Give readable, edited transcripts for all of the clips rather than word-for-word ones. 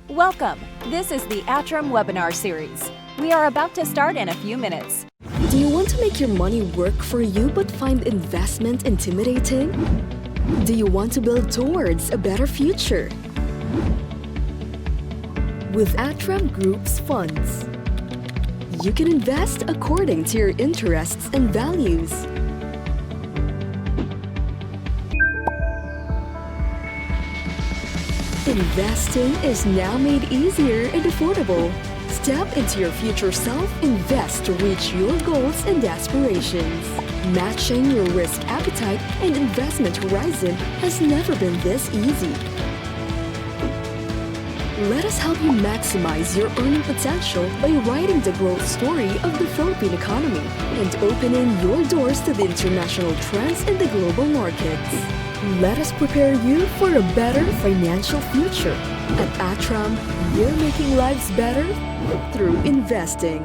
Welcome! This is the Atram webinar series. We are about to start in a few minutes. Do you want to make your money work for you but find investment intimidating? Do you want to build towards a better future? With Atram Group's funds, you can invest according to your interests and values. Investing is now made easier and affordable. Step into your future self, invest to reach your goals and aspirations. Matching your risk appetite and investment horizon has never been this easy. Let us help you maximize your earning potential by writing the growth story of the Philippine economy and opening your doors to the international trends in the global markets. Let us prepare you for a better financial future. At Atram, we're making lives better through investing.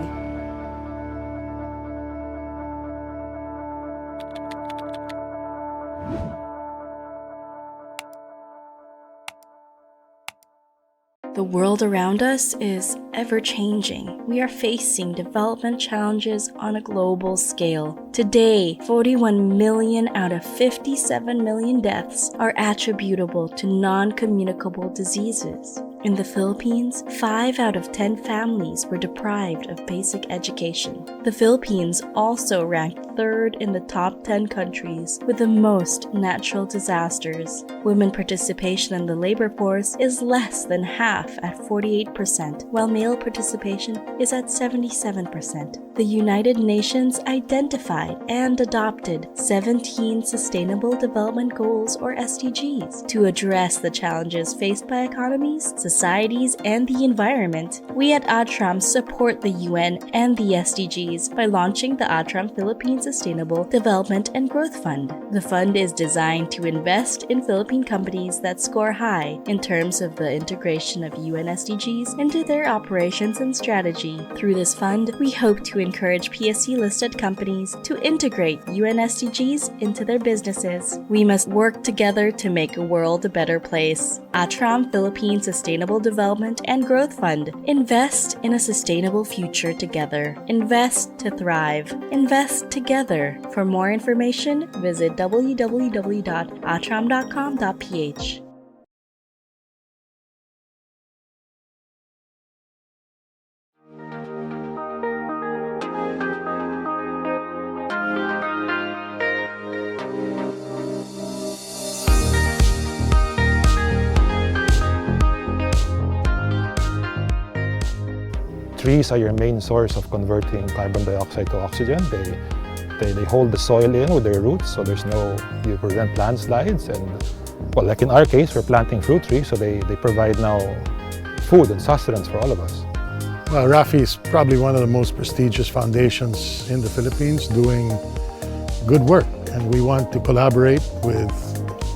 The world around us is ever-changing. We are facing development challenges on a global scale. Today, 41 million out of 57 million deaths are attributable to non-communicable diseases. In the Philippines, 5 out of 10 families were deprived of basic education. The Philippines also ranked 3rd in the top 10 countries with the most natural disasters. Women participation in the labor force is less than half at 48%, while male participation is at 77%. The United Nations identified and adopted 17 Sustainable Development Goals or SDGs to address the challenges faced by economies, societies, and the environment. We at Atram support the UN and the SDGs by launching the Atram Philippine Sustainable Development and Growth Fund. The fund is designed to invest in Philippine companies that score high in terms of the integration of UN SDGs into their operations and strategy. Through this fund, we hope to encourage PSC-listed companies to integrate UN SDGs into their businesses. We must work together to make a world a better place. Atram Philippine Sustainable Development and Growth Fund. Invest in a sustainable future together. Invest to thrive. Invest together. For more information, visit www.atram.com.ph. Trees are your main source of converting carbon dioxide to oxygen. They hold the soil in with their roots, so you prevent landslides. And well, like in our case, we're planting fruit trees, so they provide now food and sustenance for all of us. Well, RAFI is probably one of the most prestigious foundations in the Philippines doing good work, and we want to collaborate with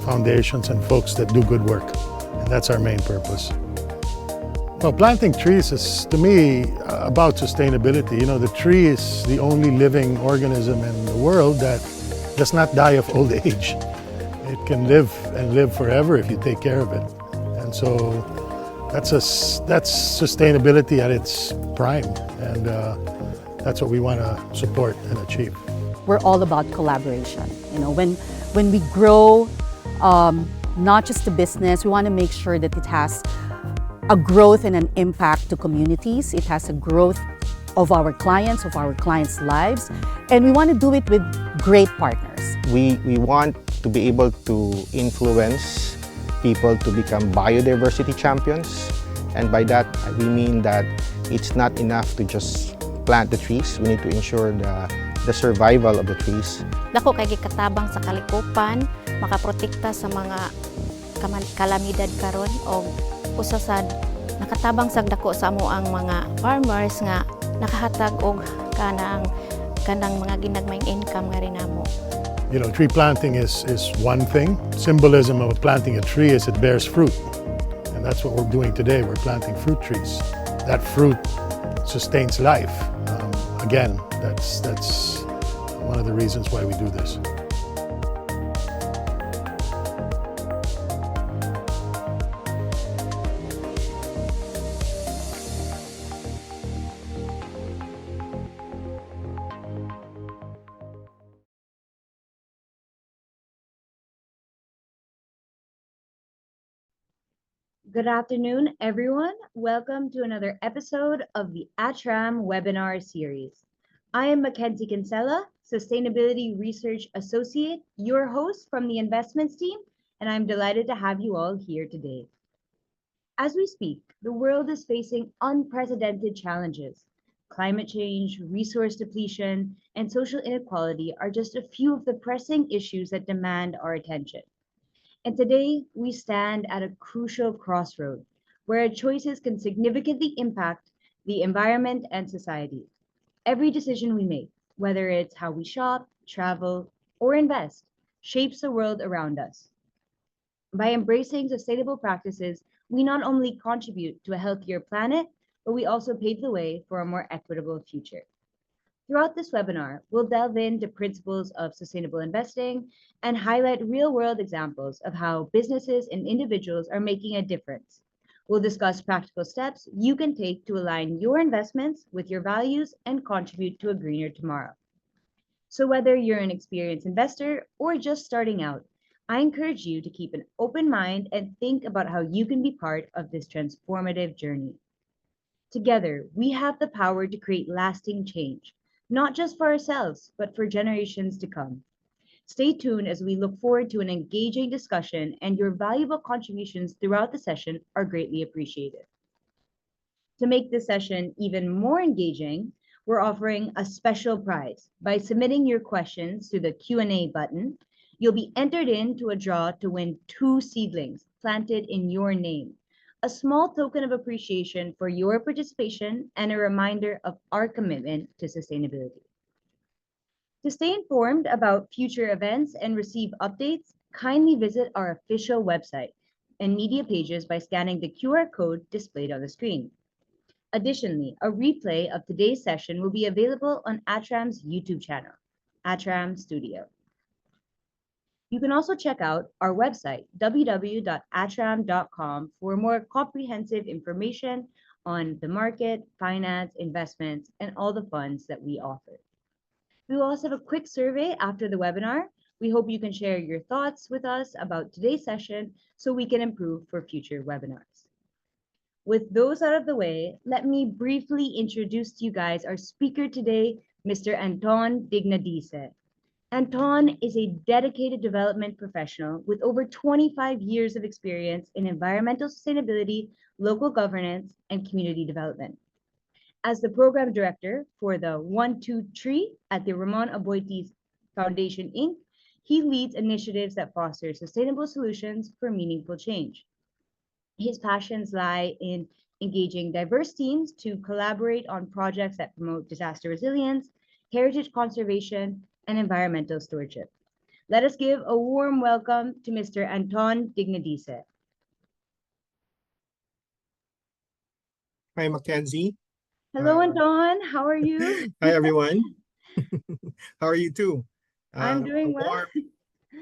foundations and folks that do good work, and that's our main purpose. Well, planting trees is, to me, about sustainability. You know, the tree is the only living organism in the world that does not die of old age. It can live and live forever if you take care of it. And so that's sustainability at its prime, and that's what we want to support and achieve. We're all about collaboration. You know, when we grow, not just the business, we want to make sure that it has a growth and an impact to communities. It has a growth of our clients' lives, and we want to do it with great partners. We want to be able to influence people to become biodiversity champions, and by that we mean that it's not enough to just plant the trees. We need to ensure the survival of the trees. Dako kay gikatabang sa kalikupan, makaprotekta sa mga kalamidad karon o usasad nakatabang sa dako sa amo ang mga farmers nga nakahatag og kanang mga ginagmayng income nga rin namo. You know, tree planting is one thing. Symbolism of planting a tree is it bears fruit, and that's what we're doing today. We're planting fruit trees. That fruit sustains life. Again, that's one of the reasons why we do this. Good afternoon, everyone. Welcome to another episode of the ATRAM webinar series. I am Mackenzie Kinsella, Sustainability Research Associate, your host from the investments team, and I'm delighted to have you all here today. As we speak, the world is facing unprecedented challenges. Climate change, resource depletion, and social inequality are just a few of the pressing issues that demand our attention. And today, we stand at a crucial crossroad where our choices can significantly impact the environment and society. Every decision we make, whether it's how we shop, travel, or invest, shapes the world around us. By embracing sustainable practices, we not only contribute to a healthier planet, but we also pave the way for a more equitable future. Throughout this webinar, we'll delve into principles of sustainable investing and highlight real-world examples of how businesses and individuals are making a difference. We'll discuss practical steps you can take to align your investments with your values and contribute to a greener tomorrow. So whether you're an experienced investor or just starting out, I encourage you to keep an open mind and think about how you can be part of this transformative journey. Together, we have the power to create lasting change, not just for ourselves, but for generations to come. Stay tuned as we look forward to an engaging discussion, and your valuable contributions throughout the session are greatly appreciated. To make this session even more engaging, we're offering a special prize. By submitting your questions to the Q&A button, you'll be entered into a draw to win 2 seedlings planted in your name, a small token of appreciation for your participation and a reminder of our commitment to sustainability. To stay informed about future events and receive updates, kindly visit our official website and media pages by scanning the QR code displayed on the screen. Additionally, a replay of today's session will be available on ATRAM's YouTube channel, ATRAM Studio. You can also check out our website, www.atram.com, for more comprehensive information on the market, finance, investments, and all the funds that we offer. We will also have a quick survey after the webinar. We hope you can share your thoughts with us about today's session so we can improve for future webinars. With those out of the way, let me briefly introduce to you guys our speaker today, Mr. Anton Dignadice. Anton is a dedicated development professional with over 25 years of experience in environmental sustainability, local governance, and community development. As the program director for the 1-2 Tree at the Ramon Aboitiz Foundation, Inc., he leads initiatives that foster sustainable solutions for meaningful change. His passions lie in engaging diverse teams to collaborate on projects that promote disaster resilience, heritage conservation, and environmental stewardship. Let us give a warm welcome to Mr. Anton Dignadice. Hi, Mackenzie. Hello, Anton. How are you? Hi, everyone. How are you too? I'm doing well.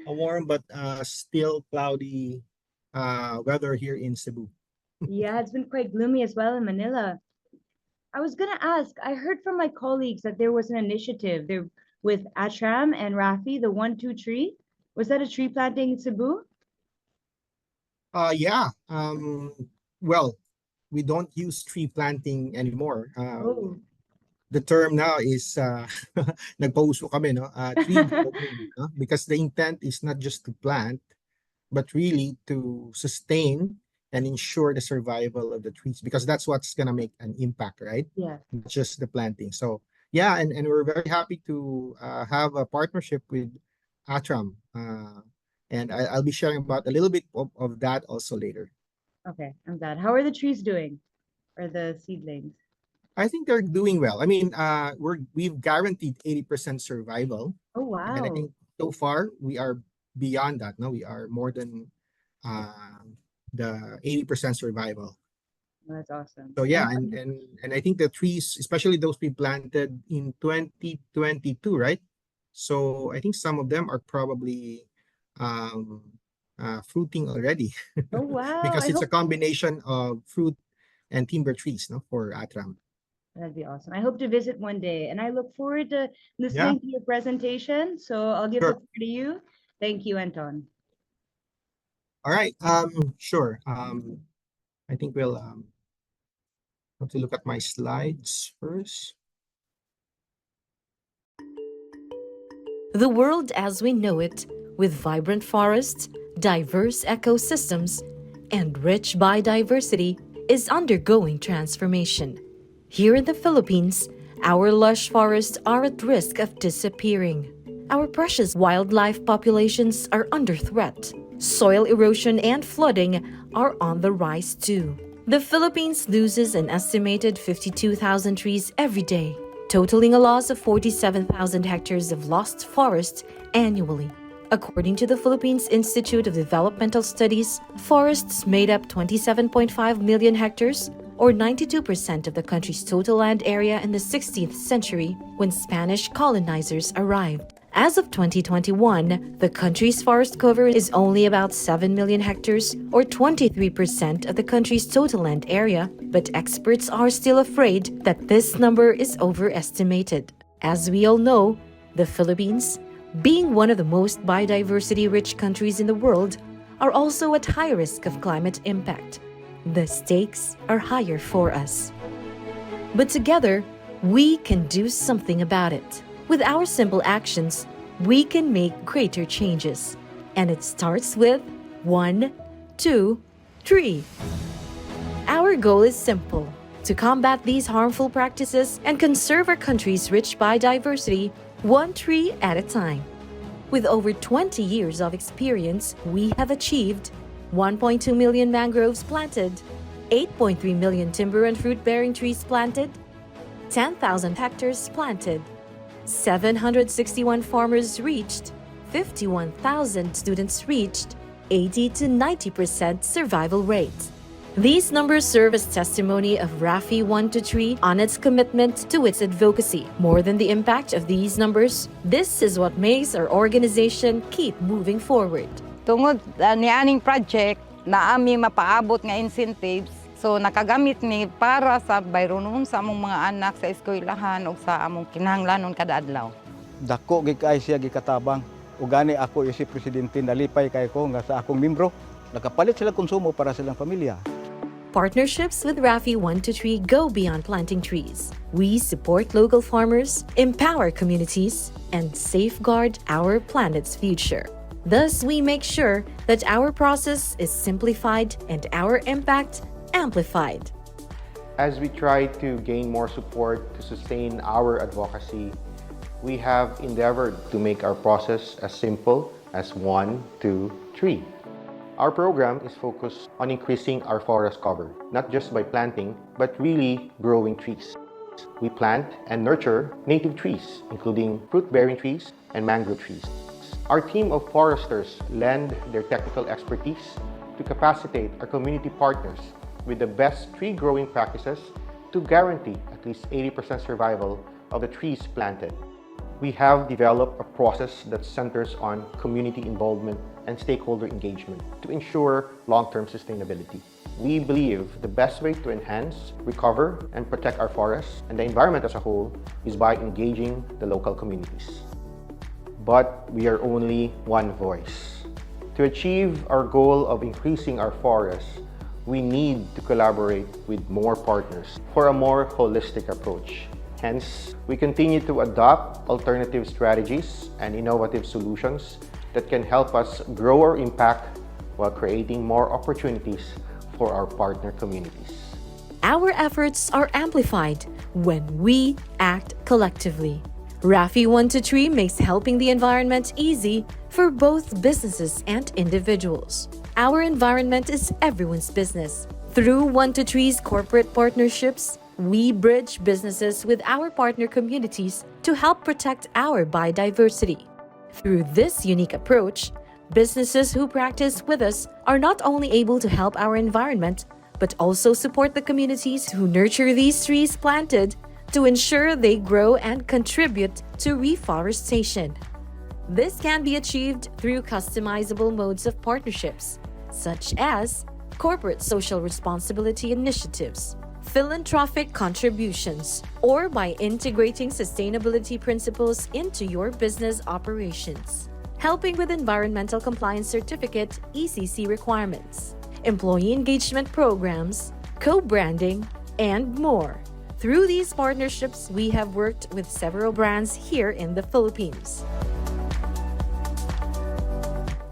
A warm but still cloudy weather here in Cebu. Yeah, it's been quite gloomy as well in Manila. I was gonna ask, I heard from my colleagues that there was an initiative there with Atram and Rafi, the 1-2 Tree. Was that a tree planting in Cebu? Yeah. Well, we don't use tree planting anymore. Oh. The term now is nagpauso kami, no? Tree growing, no? Because the intent is not just to plant, but really to sustain and ensure the survival of the trees, because that's what's gonna make an impact, right? Yeah. Not just the planting. So yeah, and we're very happy to have a partnership with Atram. And I'll be sharing about a little bit of that also later. Okay, I'm glad. How are the trees doing? Or the seedlings? I think they're doing well. I mean, we've guaranteed 80% survival. Oh, wow. And I think so far we are beyond that. No, we are more than the 80% survival. Oh, that's awesome. So yeah, and I think the trees, especially those we planted in 2022, right? So I think some of them are probably fruiting already. Oh, wow. Because it's a combination of fruit and timber trees, no, for Atram. That'd be awesome. I hope to visit one day, and I look forward to listening to your presentation. So I'll give the floor to you. Thank you, Anton. All right. Sure. I think we'll have to look at my slides first. The world as we know it, with vibrant forests, diverse ecosystems, and rich biodiversity, is undergoing transformation. Here in the Philippines, our lush forests are at risk of disappearing. Our precious wildlife populations are under threat. Soil erosion and flooding are on the rise too. The Philippines loses an estimated 52,000 trees every day, totaling a loss of 47,000 hectares of lost forest annually. According to the Philippines Institute of Developmental Studies, forests made up 27.5 million hectares, or 92% of the country's total land area in the 16th century when Spanish colonizers arrived. As of 2021, the country's forest cover is only about 7 million hectares, or 23% of the country's total land area, but experts are still afraid that this number is overestimated. As we all know, the Philippines, being one of the most biodiversity-rich countries in the world, are also at high risk of climate impact. The stakes are higher for us. But together, we can do something about it. With our simple actions, we can make greater changes. And it starts with 1, 2, 3. Our goal is simple: to combat these harmful practices and conserve our country's rich biodiversity, one tree at a time. With over 20 years of experience, we have achieved 1.2 million mangroves planted, 8.3 million timber and fruit-bearing trees planted, 10,000 hectares planted, 761 farmers reached, 51,000 students reached, 80 to 90% survival rate. These numbers serve as testimony of RAFI 1-3 on its commitment to its advocacy. More than the impact of these numbers, this is what makes our organization keep moving forward. Tungod ni aning project na ami mapaabot nga incentives, so nakagamit ni para sa bayronon sa among mga anak sa eskwelahan ug sa among kinahanglanon kada adlaw. Dako gikay siya gikatabang. Ug gani ako si presidente nalipay kay ko nga sa akong membro. Nakapalit sila konsumo para silang pamilya. Partnerships with RAFI 1-3 go beyond planting trees. We support local farmers, empower communities, and safeguard our planet's future. Thus, we make sure that our process is simplified and our impact amplified. As we try to gain more support to sustain our advocacy, we have endeavored to make our process as simple as 1, 2, 3. Our program is focused on increasing our forest cover, not just by planting, but really growing trees. We plant and nurture native trees, including fruit-bearing trees and mangrove trees. Our team of foresters lend their technical expertise to capacitate our community partners with the best tree growing practices to guarantee at least 80% survival of the trees planted. We have developed a process that centers on community involvement and stakeholder engagement to ensure long-term sustainability. We believe the best way to enhance, recover, and protect our forests and the environment as a whole is by engaging the local communities. But we are only one voice. To achieve our goal of increasing our forests, we need to collaborate with more partners for a more holistic approach. Hence, we continue to adopt alternative strategies and innovative solutions that can help us grow our impact while creating more opportunities for our partner communities. Our efforts are amplified when we act collectively. RAFI 1-3 makes helping the environment easy for both businesses and individuals. Our environment is everyone's business. Through 1-3's corporate partnerships, we bridge businesses with our partner communities to help protect our biodiversity. Through this unique approach, businesses who practice with us are not only able to help our environment, but also support the communities who nurture these trees planted to ensure they grow and contribute to reforestation. This can be achieved through customizable modes of partnerships, such as corporate social responsibility initiatives, philanthropic contributions, or by integrating sustainability principles into your business operations, helping with environmental compliance certificate (ECC) requirements, employee engagement programs, co-branding, and more. Through these partnerships, we have worked with several brands here in the Philippines.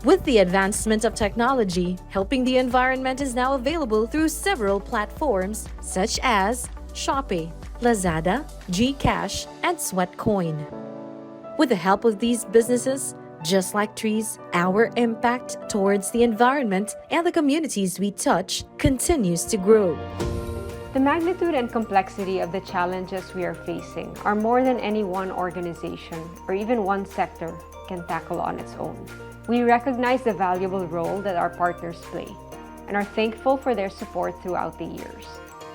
With the advancement of technology, helping the environment is now available through several platforms such as Shopee, Lazada, Gcash, and Sweatcoin. With the help of these businesses, just like trees, our impact towards the environment and the communities we touch continues to grow. The magnitude and complexity of the challenges we are facing are more than any one organization or even one sector can tackle on its own. We recognize the valuable role that our partners play and are thankful for their support throughout the years.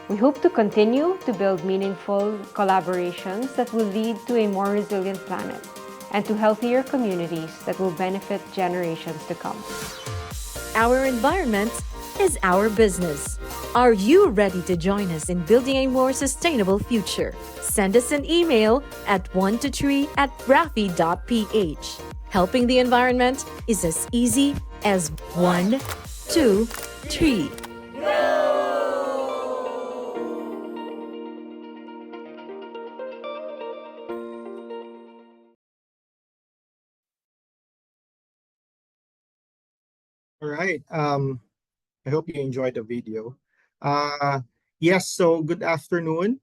We hope to continue to build meaningful collaborations that will lead to a more resilient planet and to healthier communities that will benefit generations to come. Our environment is our business. Are you ready to join us in building a more sustainable future? Send us an email at 123@rafi.ph. Helping the environment is as easy as 1, 2, 3. All right. I hope you enjoyed the video. Yes, so good afternoon.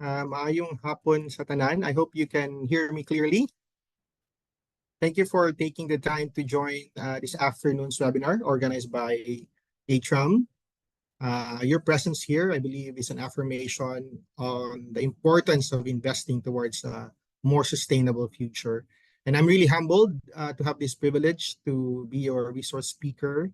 Maayong hapon sa tanan. I hope you can hear me clearly. Thank you for taking the time to join this afternoon's webinar organized by ATRAM. Your presence here, I believe, is an affirmation on the importance of investing towards a more sustainable future. And I'm really humbled to have this privilege to be your resource speaker,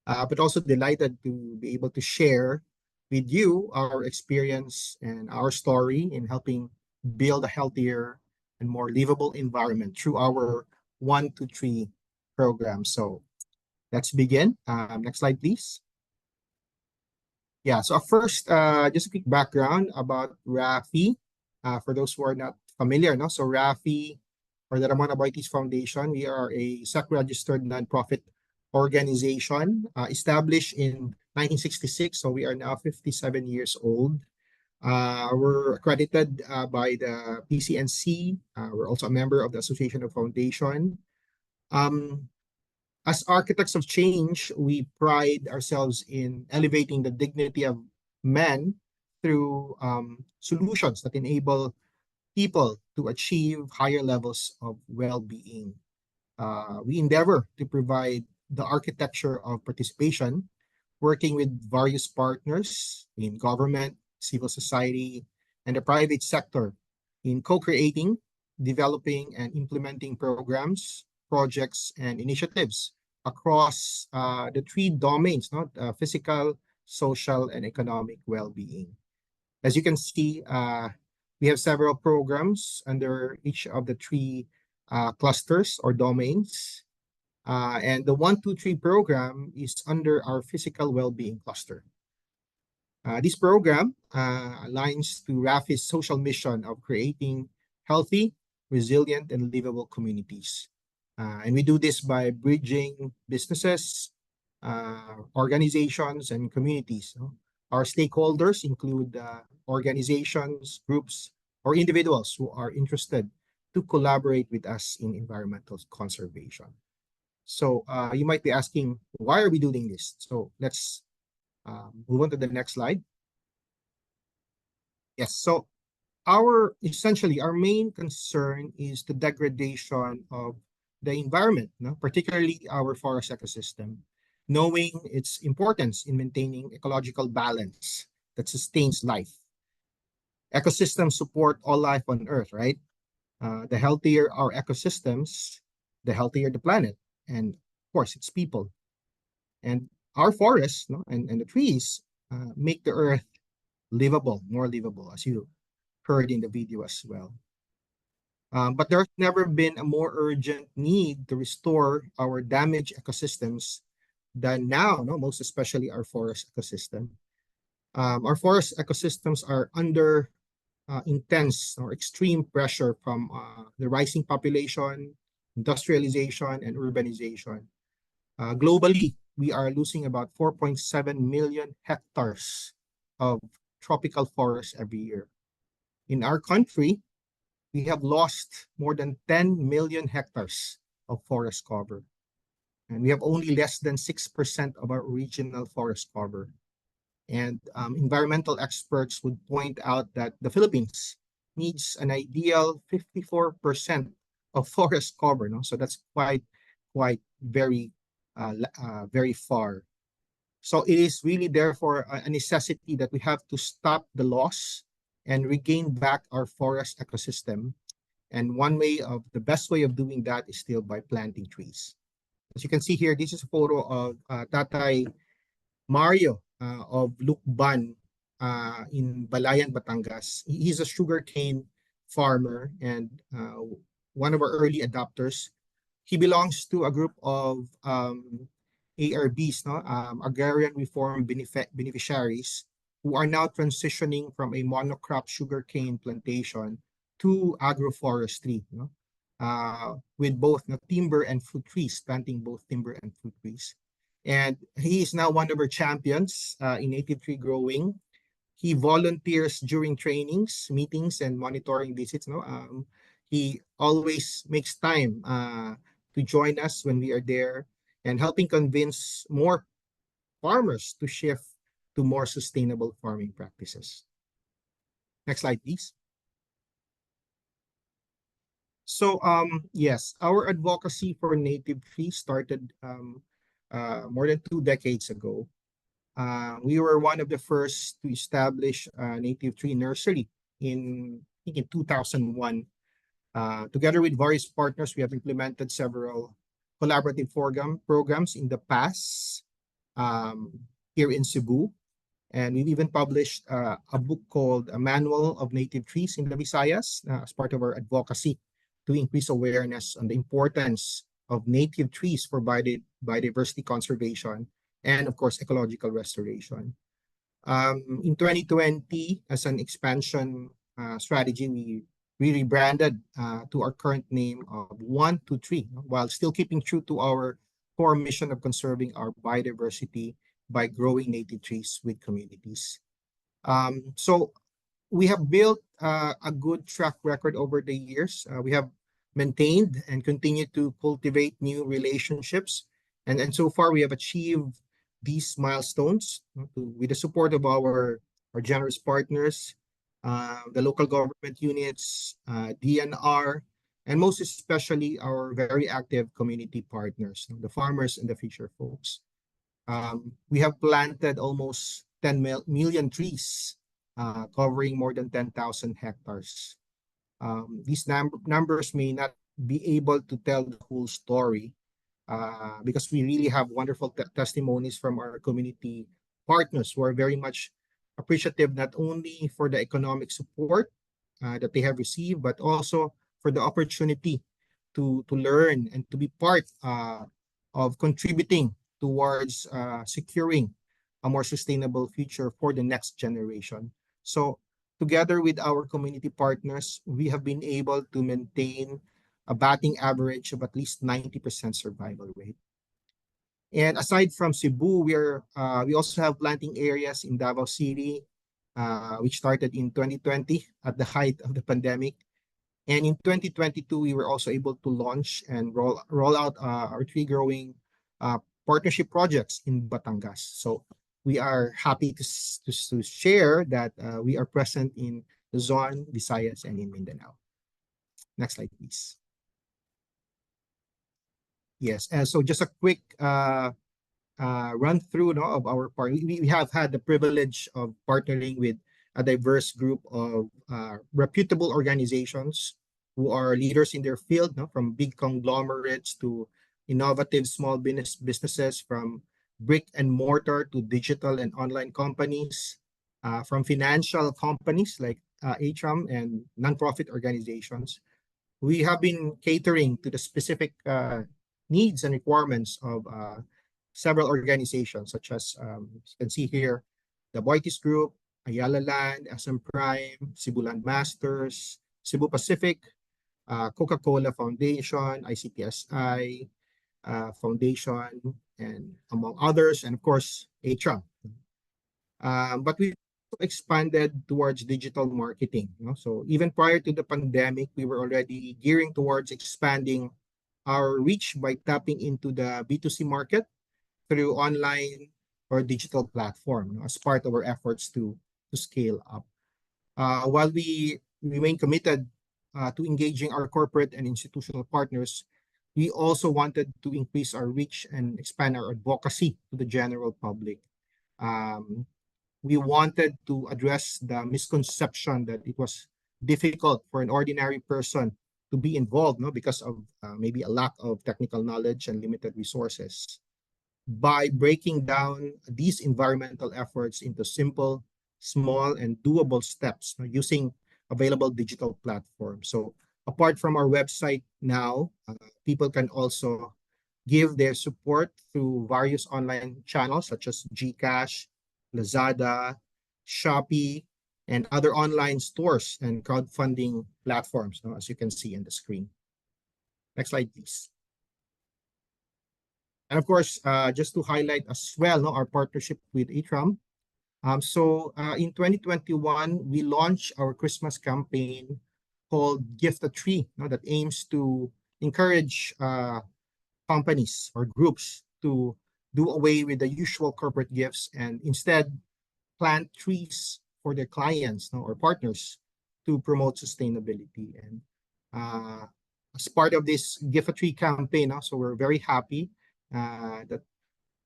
but also delighted to be able to share with you our experience and our story in helping build a healthier and more livable environment through our 1, 2, 3 program. So let's begin. Next slide, please. Yeah, so first, just a quick background about RAFI. For those who are not familiar, no? So RAFI, or the Ramon Aboitiz Foundation, we are a SEC-registered nonprofit organization established in 1966. So we are now 57 years old. We're accredited by the PCNC. We're also a member of the Association of Foundation. As architects of change, we pride ourselves in elevating the dignity of men through solutions that enable people to achieve higher levels of well-being. We endeavor to provide the architecture of participation, working with various partners in government, civil society, and the private sector in co-creating, developing, and implementing programs, projects, and initiatives across the 3 domains, physical, social, and economic well-being. As you can see, we have several programs under each of the 3 clusters or domains. And the 1, 2, 3 program is under our physical well-being cluster. This program aligns to RAFI's social mission of creating healthy, resilient, and livable communities. And we do this by bridging businesses, organizations, and communities. Our stakeholders include organizations, groups, or individuals who are interested to collaborate with us in environmental conservation. So you might be asking, why are we doing this? So let's move on to the next slide. Yes, so essentially our main concern is the degradation of the environment, particularly our forest ecosystem, knowing its importance in maintaining ecological balance that sustains life. Ecosystems support all life on Earth, right? The healthier our ecosystems, the healthier the planet, and of course, its people. And our forests and the trees make the Earth livable, more livable, as you heard in the video as well. But there's never been a more urgent need to restore our damaged ecosystems than now, most especially our forest ecosystem. Our forest ecosystems are under intense or extreme pressure from the rising population, industrialization, and urbanization. Globally, we are losing about 4.7 million hectares of tropical forests every year. In our country, we have lost more than 10 million hectares of forest cover. And we have only less than 6% of our original forest cover. And environmental experts would point out that the Philippines needs an ideal 54% of forest cover. No? So that's quite very far. So it is really therefore a necessity that we have to stop the loss and regain back our forest ecosystem. And the best way of doing that is still by planting trees. As you can see here, this is a photo of Tatay Mario of Lukban in Balayan, Batangas. He's a sugarcane farmer and one of our early adopters. He belongs to a group of ARBs, no? Agrarian Reform Beneficiaries, who are now transitioning from a monocrop sugarcane plantation to agroforestry, no? With both timber and fruit trees, planting both timber and fruit trees. And he is now one of our champions in native tree growing. He volunteers during trainings, meetings, and monitoring visits. No, he always makes time to join us when we are there and helping convince more farmers to shift to more sustainable farming practices. Next slide, please. So yes, our advocacy for native trees started more than 2 decades ago. We were one of the first to establish a native tree nursery in 2001. Together with various partners, we have implemented several collaborative programs in the past here in Cebu. And we've even published a book called A Manual of Native Trees in the Visayas as part of our advocacy to increase awareness on the importance of native trees for biodiversity conservation and, of course, ecological restoration. In 2020, as an expansion strategy, we rebranded to our current name of 123, while still keeping true to our core mission of conserving our biodiversity by growing native trees with communities. So we have built a good track record over the years. We have maintained and continued to cultivate new relationships. And so far, we have achieved these milestones with the support of our generous partners, the local government units, DNR, and most especially our very active community partners, the farmers and the fisher folks. We have planted almost 10 million trees, covering more than 10,000 hectares. These numbers may not be able to tell the whole story because we really have wonderful testimonies from our community partners who are very much appreciative not only for the economic support that they have received, but also for the opportunity to learn and to be part of contributing towards securing a more sustainable future for the next generation. So together with our community partners, we have been able to maintain a batting average of at least 90% survival rate. And aside from Cebu, we also have planting areas in Davao City, which started in 2020 at the height of the pandemic. And in 2022, we were also able to launch and roll out our tree growing partnership projects in Batangas. So we are happy to share that we are present in Luzon, Visayas, and in Mindanao. Next slide, please. Yes, and so just a quick run through of our part. We have had the privilege of partnering with a diverse group of reputable organizations who are leaders in their field, from big conglomerates to innovative small businesses, from brick and mortar to digital and online companies, from financial companies like Atram and nonprofit organizations. We have been catering to the specific needs and requirements of several organizations, such as you can see here, the Aboitiz Group, Ayala Land, SM Prime, Cebu Land Masters, Cebu Pacific, Coca-Cola Foundation, ICTSI Foundation, and among others, and of course, Atram. But we expanded towards digital marketing. So even prior to the pandemic, we were already gearing towards expanding our reach by tapping into the B2C market through online or digital platform, as part of our efforts to scale up. While we remain committed to engaging our corporate and institutional partners, we also wanted to increase our reach and expand our advocacy to the general public. We wanted to address the misconception that it was difficult for an ordinary person to be involved, because of maybe a lack of technical knowledge and limited resources. By breaking down these environmental efforts into simple, small, and doable steps, using available digital platforms. So apart from our website now, people can also give their support through various online channels such as GCash, Lazada, Shopee, and other online stores and crowdfunding platforms, as you can see on the screen. Next slide, please. And of course, just to highlight as well, our partnership with Atram. In 2021, we launched our Christmas campaign called Gift a Tree, that aims to encourage companies or groups to do away with the usual corporate gifts and instead plant trees for their clients, or partners, to promote sustainability. And as part of this Gift a Tree campaign, so we're very happy that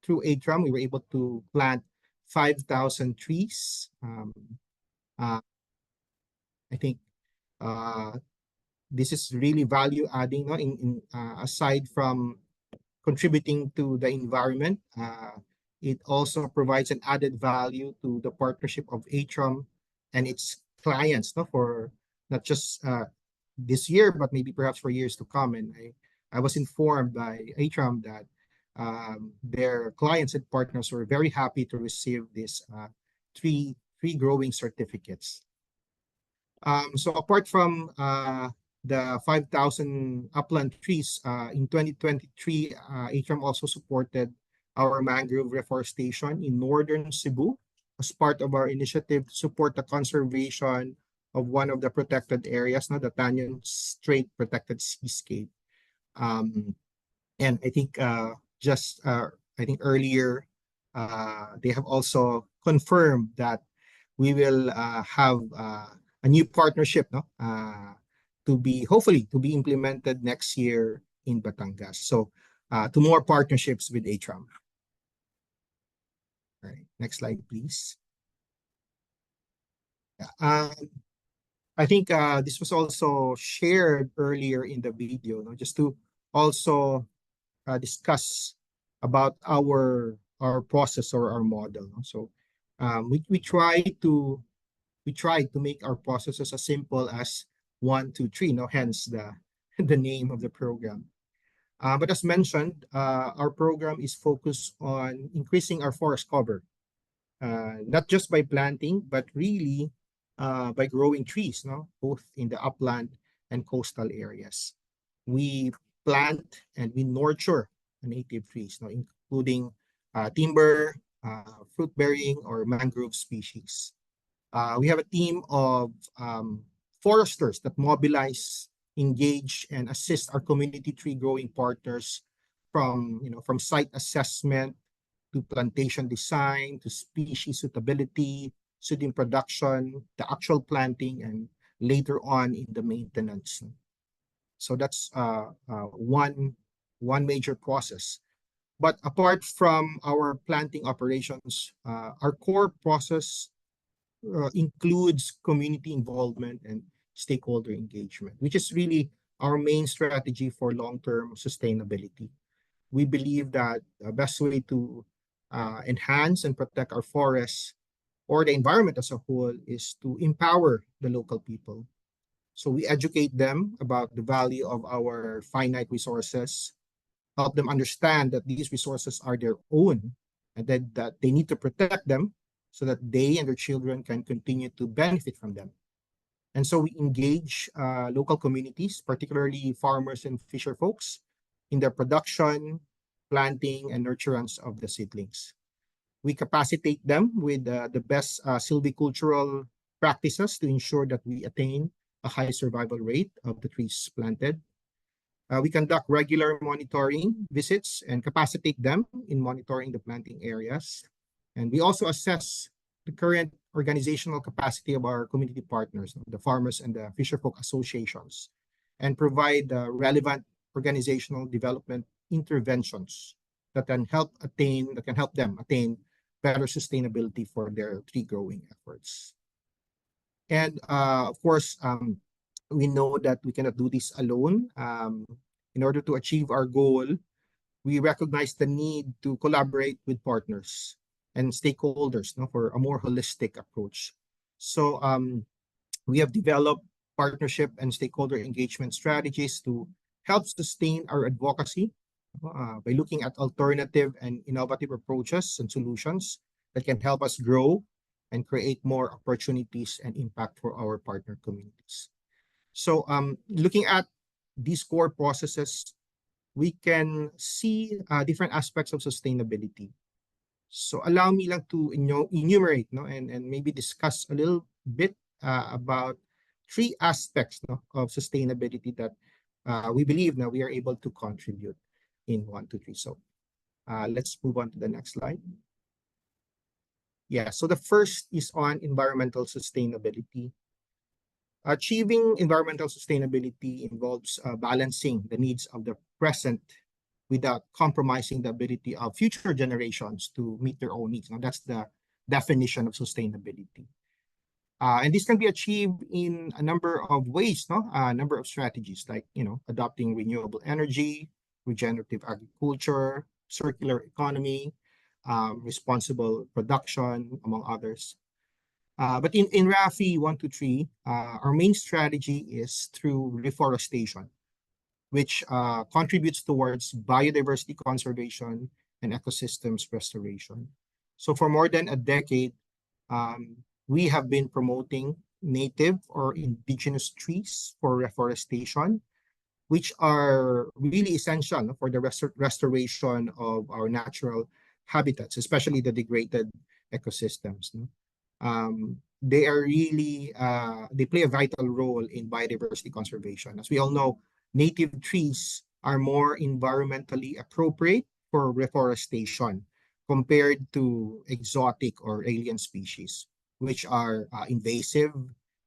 through Atram, we were able to plant 5,000 trees. I think this is really value adding, aside from contributing to the environment. It also provides an added value to the partnership of Atram and its clients, for not just this year, but maybe perhaps for years to come. And I was informed by Atram that their clients and partners were very happy to receive these tree growing certificates. So apart from the 5,000 upland trees, in 2023, Atram also supported our mangrove reforestation in northern Cebu as part of our initiative to support the conservation of one of the protected areas, the Tanyan Strait Protected Seascape. And I think earlier they have also confirmed that we will have a new partnership to be implemented next year in Batangas. So to more partnerships with Atram. All right, next slide, please. I think this was also shared earlier in the video, just to also discuss about our process or our model. So we try to make our processes as simple as 1, 2, 3. Hence the name of the program. But as mentioned, our program is focused on increasing our forest cover, not just by planting, but really by growing trees, both in the upland and coastal areas. We plant and we nurture native trees, including timber, fruit-bearing, or mangrove species. We have a team of foresters that mobilize, engage, and assist our community tree growing partners from site assessment to plantation design to species suitability, seeding production, the actual planting, and later on in the maintenance. So that's one major process. But apart from our planting operations, our core process includes community involvement and stakeholder engagement, which is really our main strategy for long-term sustainability. We believe that the best way to enhance and protect our forests or the environment as a whole is to empower the local people. So we educate them about the value of our finite resources, help them understand that these resources are their own and that they need to protect them so that they and their children can continue to benefit from them. And so we engage local communities, particularly farmers and fisher folks, in their production, planting, and nurturance of the seedlings. We capacitate them with the best silvicultural practices to ensure that we attain a high survival rate of the trees planted. We conduct regular monitoring visits and capacitate them in monitoring the planting areas. And we also assess the current organizational capacity of our community partners, the farmers and the fisherfolk associations, and provide relevant organizational development interventions that can help them attain better sustainability for their tree growing efforts. And of course, we know that we cannot do this alone. In order to achieve our goal, we recognize the need to collaborate with partners and stakeholders, for a more holistic approach. So we have developed partnership and stakeholder engagement strategies to help sustain our advocacy by looking at alternative and innovative approaches and solutions that can help us grow and create more opportunities and impact for our partner communities. So looking at these core processes, we can see different aspects of sustainability. So allow me lang to enumerate and maybe discuss a little bit about three aspects of sustainability that we believe now we are able to contribute in 1, 2, 3. So let's move on to the next slide. Yeah, so the first is on environmental sustainability. Achieving environmental sustainability involves balancing the needs of the present without compromising the ability of future generations to meet their own needs. Now, that's the definition of sustainability. And this can be achieved in a number of ways, a number of strategies like, adopting renewable energy, regenerative agriculture, circular economy, responsible production, among others. But in RAFI 1, 2, 3, our main strategy is through reforestation, which contributes towards biodiversity conservation and ecosystems restoration. So for more than a decade, we have been promoting native or indigenous trees for reforestation, which are really essential for the restoration of our natural habitats, especially the degraded ecosystems. They are really, they play a vital role in biodiversity conservation. As we all know, native trees are more environmentally appropriate for reforestation compared to exotic or alien species, which are invasive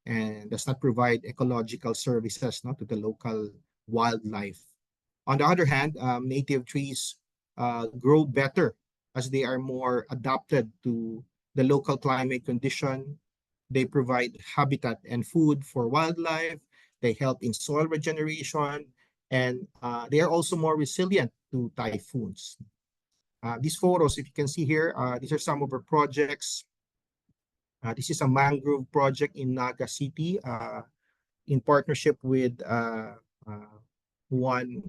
and does not provide ecological services to the local wildlife. On the other hand, native trees grow better as they are more adapted to the local climate condition. They provide habitat and food for wildlife. They help in soil regeneration, and they are also more resilient to typhoons. These photos, if you can see here, these are some of our projects. This is a mangrove project in Naga City in partnership with one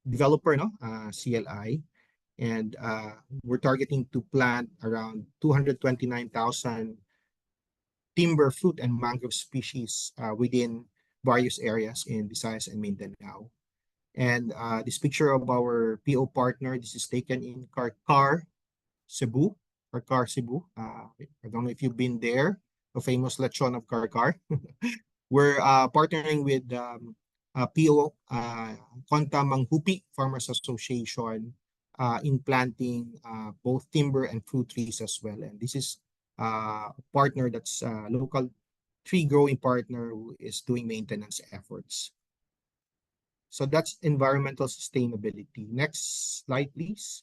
developer, CLI. And we're targeting to plant around 229,000 timber, fruit, and mangrove species within various areas in Visayas and Mindanao. And this picture of our PO partner, this is taken in Karkar, Cebu. Karkar, Cebu. I don't know if you've been there, the famous lechon of Karkar. We're partnering with PO Konta Manghupi Farmers Association in planting both timber and fruit trees as well. And this is a partner that's a local tree growing partner who is doing maintenance efforts. So that's environmental sustainability. Next slide, please.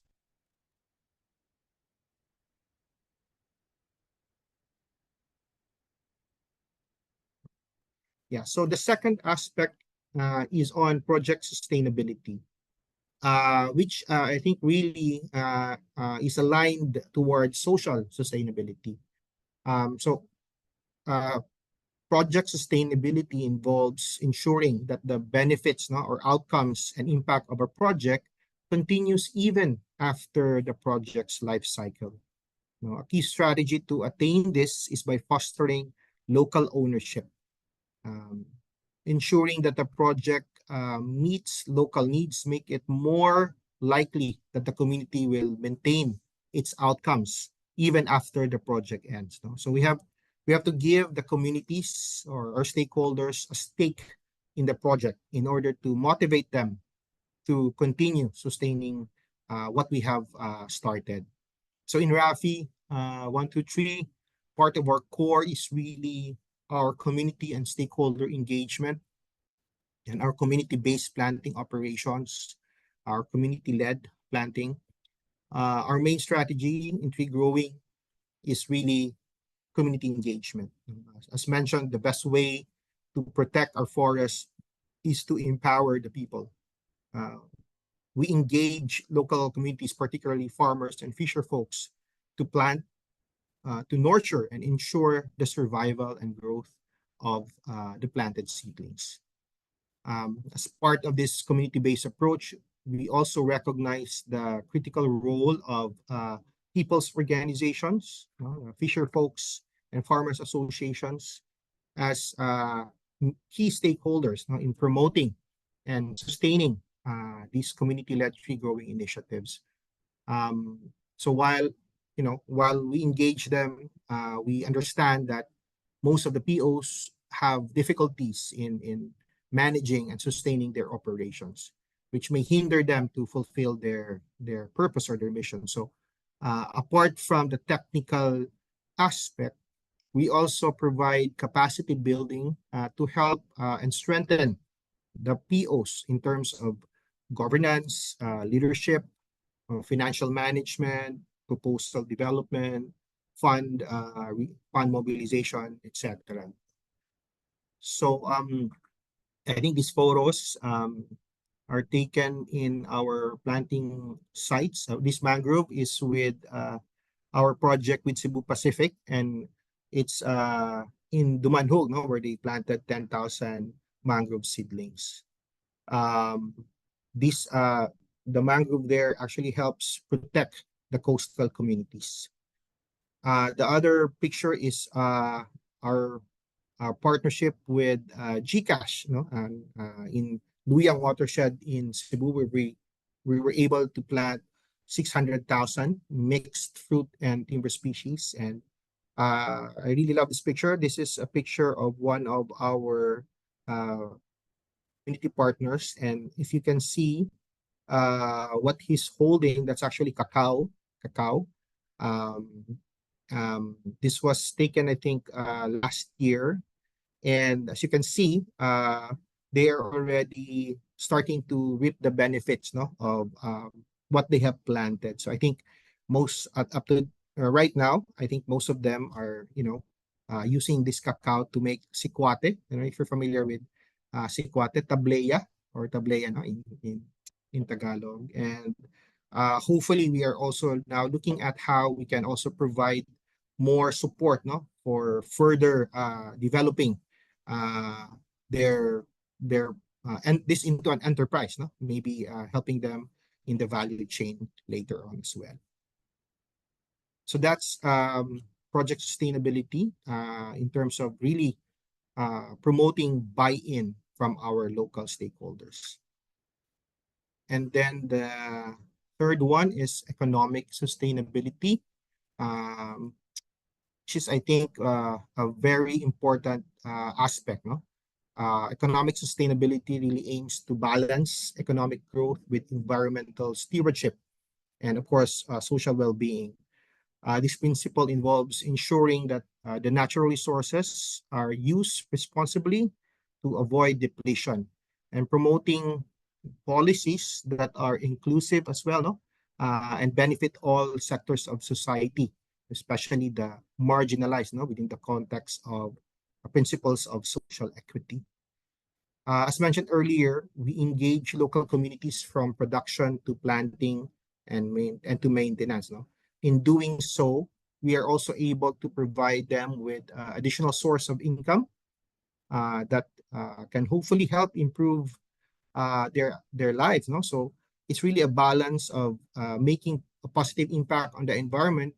Yeah, so the second aspect is on project sustainability, which I think really is aligned towards social sustainability. Project sustainability involves ensuring that the benefits or outcomes and impact of a project continues even after the project's life cycle. A key strategy to attain this is by fostering local ownership, ensuring that the project meets local needs, make it more likely that the community will maintain its outcomes even after the project ends. No? So we have to give the communities or our stakeholders a stake in the project in order to motivate them to continue sustaining what we have started. So in Rafi, 1, 2, 3, part of our core is really our community and stakeholder engagement and our community-based planting operations, our community-led planting. Our main strategy in tree growing is really community engagement. As mentioned, the best way to protect our forests is to empower the people. We engage local communities, particularly farmers and fisher folks, to plant, to nurture and ensure the survival and growth of the planted seedlings. As part of this community-based approach, we also recognize the critical role of people's organizations, fisher folks and farmers associations as key stakeholders in promoting and sustaining these community-led tree growing initiatives. So while we engage them, we understand that most of the POs have difficulties in managing and sustaining their operations, which may hinder them to fulfill their purpose or their mission. So apart from the technical aspect, we also provide capacity building to help and strengthen the POs in terms of governance, leadership, financial management, proposal development, fund mobilization, etc. So I think these photos are taken in our planting sites. This mangrove is with our project with Cebu Pacific, and it's in Dumanhog, where they planted 10,000 mangrove seedlings. The mangrove there actually helps protect the coastal communities. The other picture is our partnership with GCash, in Luyang watershed in Cebu, where we were able to plant 600,000 mixed fruit and timber species. And I really love this picture. This is a picture of one of our community partners, and if you can see what he's holding, that's actually cacao. This was taken, I think, last year, and as you can see, they are already starting to reap the benefits, of what they have planted. So I think most up to right now, I think most of them are, using this cacao to make sikwate. If you're familiar with sikwate, tableya or tableya, in Tagalog. And hopefully we are also now looking at how we can also provide more support, for further developing their and this into an enterprise, maybe helping them in the value chain later on as well. So that's project sustainability in terms of really promoting buy-in from our local stakeholders. And then the third one is economic sustainability, which is, I think, a very important aspect. Economic sustainability really aims to balance economic growth with environmental stewardship and, of course, social well-being. This principle involves ensuring that the natural resources are used responsibly to avoid depletion and promoting policies that are inclusive as well, and benefit all sectors of society, especially the marginalized, within the context of principles of social equity. As mentioned earlier, we engage local communities from production to planting and to maintenance. In doing so, we are also able to provide them with additional source of income that can hopefully help improve their lives. So it's really a balance of making a positive impact on the environment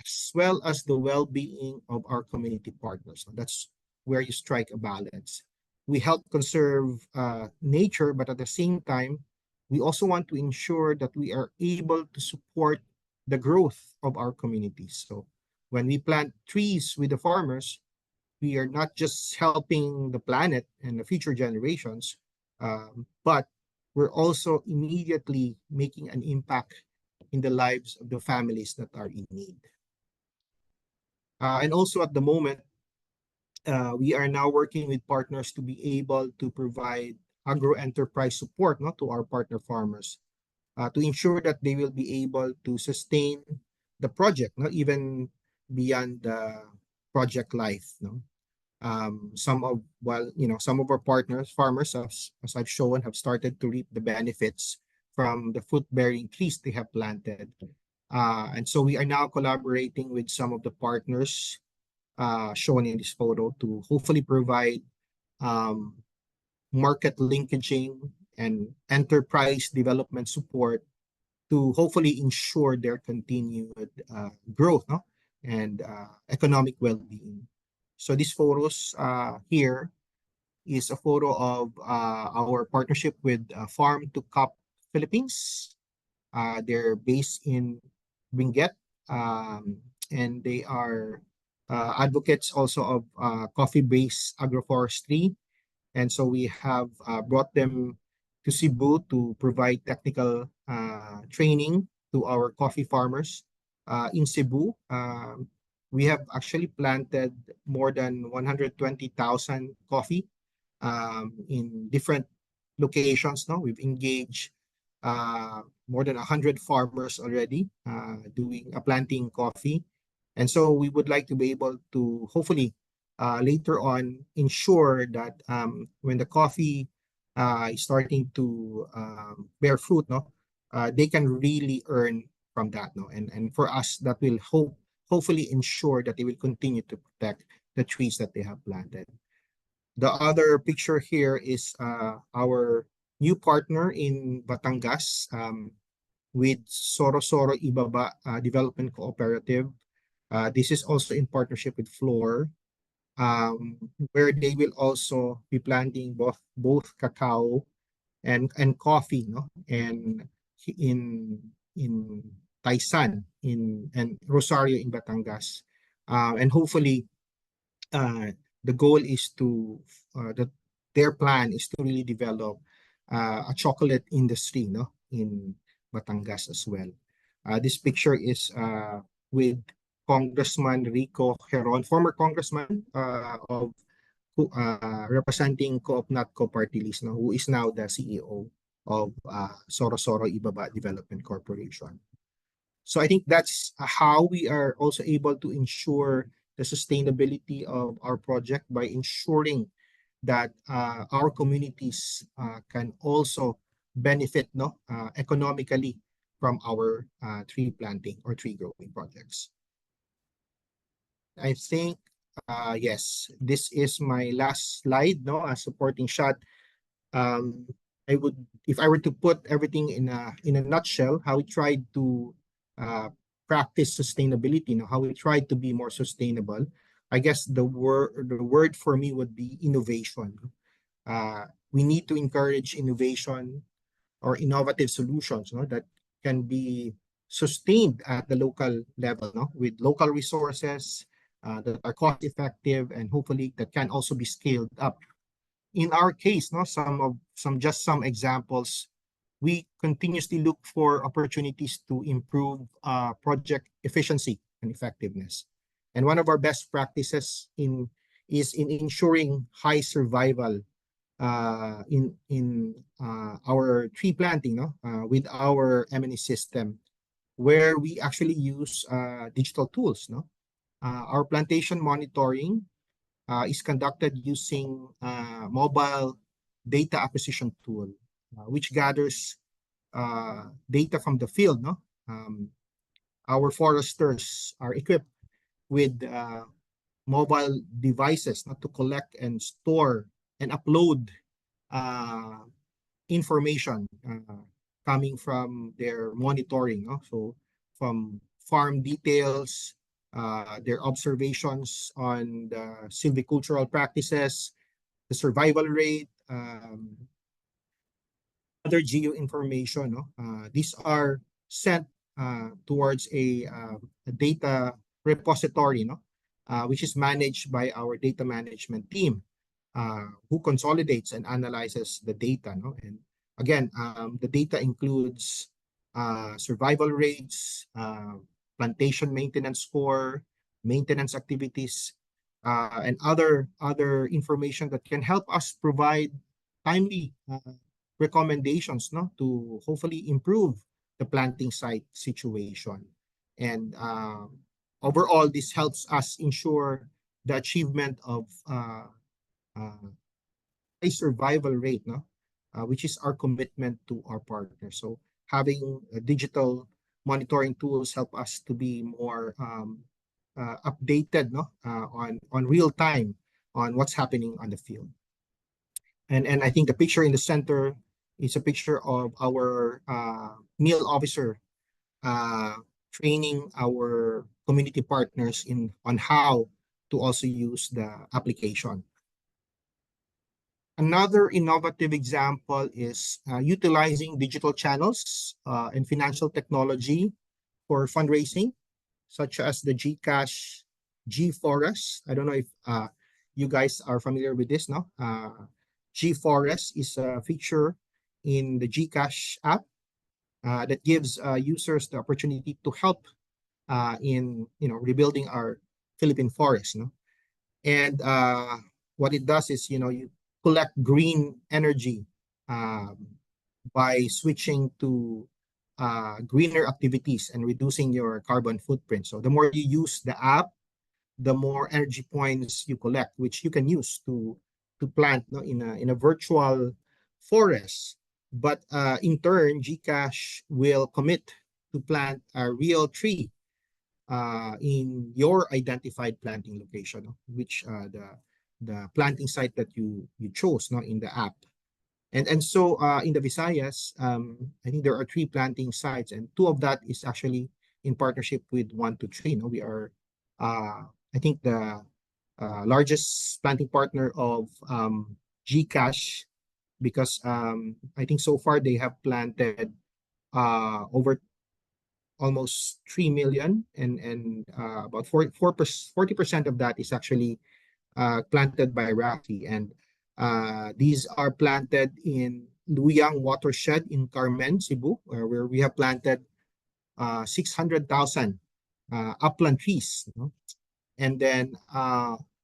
as well as the well-being of our community partners. So that's where you strike a balance. We help conserve nature, but at the same time, we also want to ensure that we are able to support the growth of our communities. So when we plant trees with the farmers, we are not just helping the planet and the future generations, but we're also immediately making an impact in the lives of the families that are in need. And also at the moment, we are now working with partners to be able to provide agro-enterprise support, no, to our partner farmers, to ensure that they will be able to sustain the project, no, even beyond the project life. No? Some of some of our partners, farmers, as I've shown, have started to reap the benefits from the fruit-bearing trees they have planted. And so we are now collaborating with some of the partners shown in this photo to hopefully provide market linkaging and enterprise development support to hopefully ensure their continued growth, no? And economic well-being. So these photos here is a photo of our partnership with Farm to Cup Philippines. They're based in Benguet, and they are advocates also of coffee-based agroforestry. And so we have brought them to Cebu to provide technical training to our coffee farmers in Cebu. We have actually planted more than 120,000 coffee in different locations. No, we've engaged more than 100 farmers already doing planting coffee, and so we would like to be able to hopefully later on ensure that when the coffee is starting to bear fruit, no, they can really earn from that, no, and for us that will hopefully ensure that they will continue to protect the trees that they have planted. The other picture here is our new partner in Batangas with Soro Ibaba Development Cooperative. This is also in partnership with Floor, where they will also be planting both cacao and coffee, no, and in Taisan and Rosario in Batangas, and hopefully the goal is to that their plan is to really develop a chocolate industry, no, in Batangas as well. This picture is with Congressman Rico Heron, former congressman of representing Co-op Natco Party List, no, who is now the CEO of Soro Ibaba Development Corporation. So I think that's how we are also able to ensure the sustainability of our project by ensuring that our communities can also benefit, no, economically from our tree planting or tree growing projects. I think, yes, this is my last slide, no, a supporting shot. I would, if I were to put everything in a nutshell, how we tried to practice sustainability, you know, how we tried to be more sustainable. I guess the word for me would be innovation. We need to encourage innovation or innovative solutions, no, that can be sustained at the local level, no, with local resources that are cost effective and hopefully that can also be scaled up. In our case, no, some examples. We continuously look for opportunities to improve project efficiency and effectiveness. And one of our best practices is in ensuring high survival in our tree planting, no, with our M&E system, where we actually use digital tools. No, our plantation monitoring is conducted using mobile data acquisition tool, which gathers data from the field. No, our foresters are equipped with mobile devices, not to collect and store and upload information coming from their monitoring. No? So from farm details, their observations on the silvicultural practices, the survival rate, other geo information. No? These are sent towards a data repository, no? Which is managed by our data management team, who consolidates and analyzes the data. No? And again, the data includes survival rates, plantation maintenance score, maintenance activities, and other information that can help us provide timely recommendations, no, to hopefully improve the planting site situation. And overall, this helps us ensure the achievement of high survival rate, no, which is our commitment to our partners. So having digital monitoring tools help us to be more updated, no, on real time on what's happening on the field. And I think the picture in the center is a picture of our meal officer training our community partners on how to also use the application. Another innovative example is utilizing digital channels and financial technology for fundraising, such as the GCash G-Forest. I don't know if you guys are familiar with this, no? G-Forest is a feature in the GCash app that gives users the opportunity to help in rebuilding our Philippine forest. No? And what it does is you collect green energy by switching to greener activities and reducing your carbon footprint. So the more you use the app, the more energy points you collect, which you can use to plant, no, in a virtual forest. But in turn, GCash will commit to plant a real tree in your identified planting location, no? Which the planting site that you chose, no, in the app. And so in the Visayas, I think there are 3 planting sites, and 2 of that is actually in partnership with 123. No? We are, I think, the largest planting partner of GCash, because I think so far they have planted over almost 3 million, and about 40% of that is actually planted by Rafi. And these are planted in Luyang watershed in Carmen, Cebu, where we have planted 600,000 upland trees. You know? And then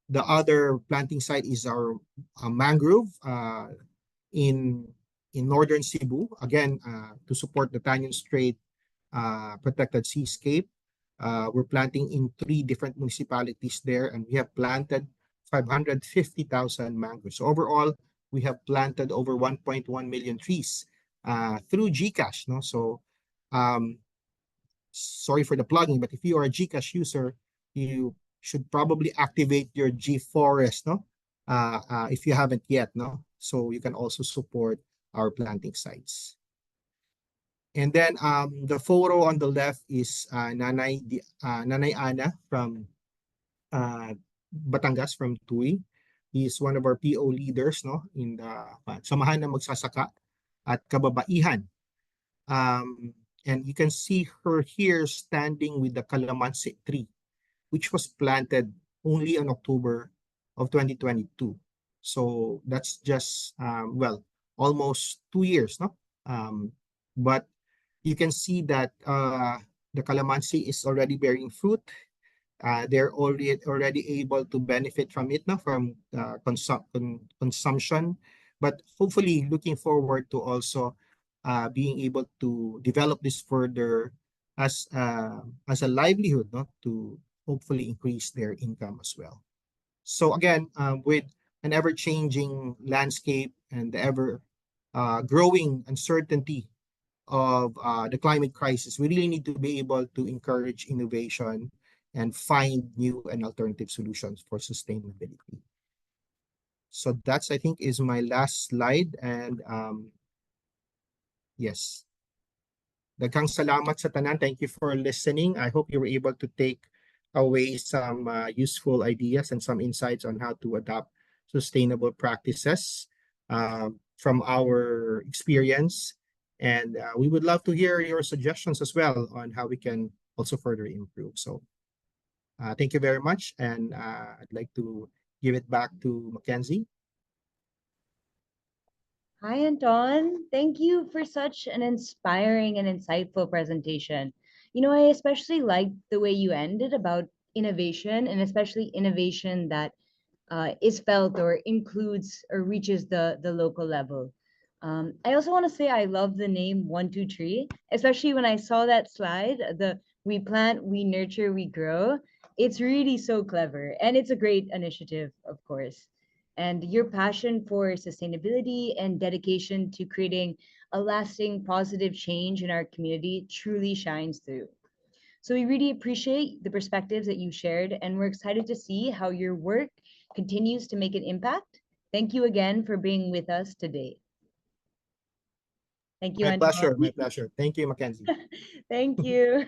the other planting site is our mangrove in northern Cebu, again to support the Tanyan Strait protected seascape. We're planting in 3 different municipalities there, and we have planted 550,000 mangroves. So overall, we have planted over 1.1 million trees through GCash. No? So sorry for the plugging, but if you are a GCash user, you should probably activate your G-Forest, no? If you haven't yet, no? So you can also support our planting sites. And then the photo on the left is Nanay Ana from Batangas, from Tui. He is one of our PO leaders, no, in the Samahan ng Magsasaka at Kababaihan. And you can see her here standing with the calamansi tree, which was planted only in October of 2022. So that's just, well, almost 2 years, no? But you can see that the calamansi is already bearing fruit. They're already able to benefit from it, no? From consumption. But hopefully looking forward to also being able to develop this further as a livelihood, no? To hopefully increase their income as well. So again, with an ever-changing landscape and the ever-growing uncertainty of the climate crisis, we really need to be able to encourage innovation and find new and alternative solutions for sustainability. So that's, I think, is my last slide. And yes. Daghang salamat sa tanan. Thank you for listening. I hope you were able to take away some useful ideas and some insights on how to adopt sustainable practices. from our experience. And we would love to hear your suggestions as well on how we can also further improve. So thank you very much. And I'd like to give it back to Mackenzie. Hi, Anton. Thank you for such an inspiring and insightful presentation. You know, I especially liked the way you ended about innovation, and especially innovation that is felt or includes or reaches the local level. I also want to say I love the name 123, especially when I saw that slide, the we plant, we nurture, we grow. It's really so clever, and it's a great initiative, of course. And your passion for sustainability and dedication to creating a lasting positive change in our community truly shines through. So we really appreciate the perspectives that you shared, and we're excited to see how your work continues to make an impact. Thank you again for being with us today. Thank you, My Anton. pleasure. My pleasure. Thank you, Mackenzie. Thank you.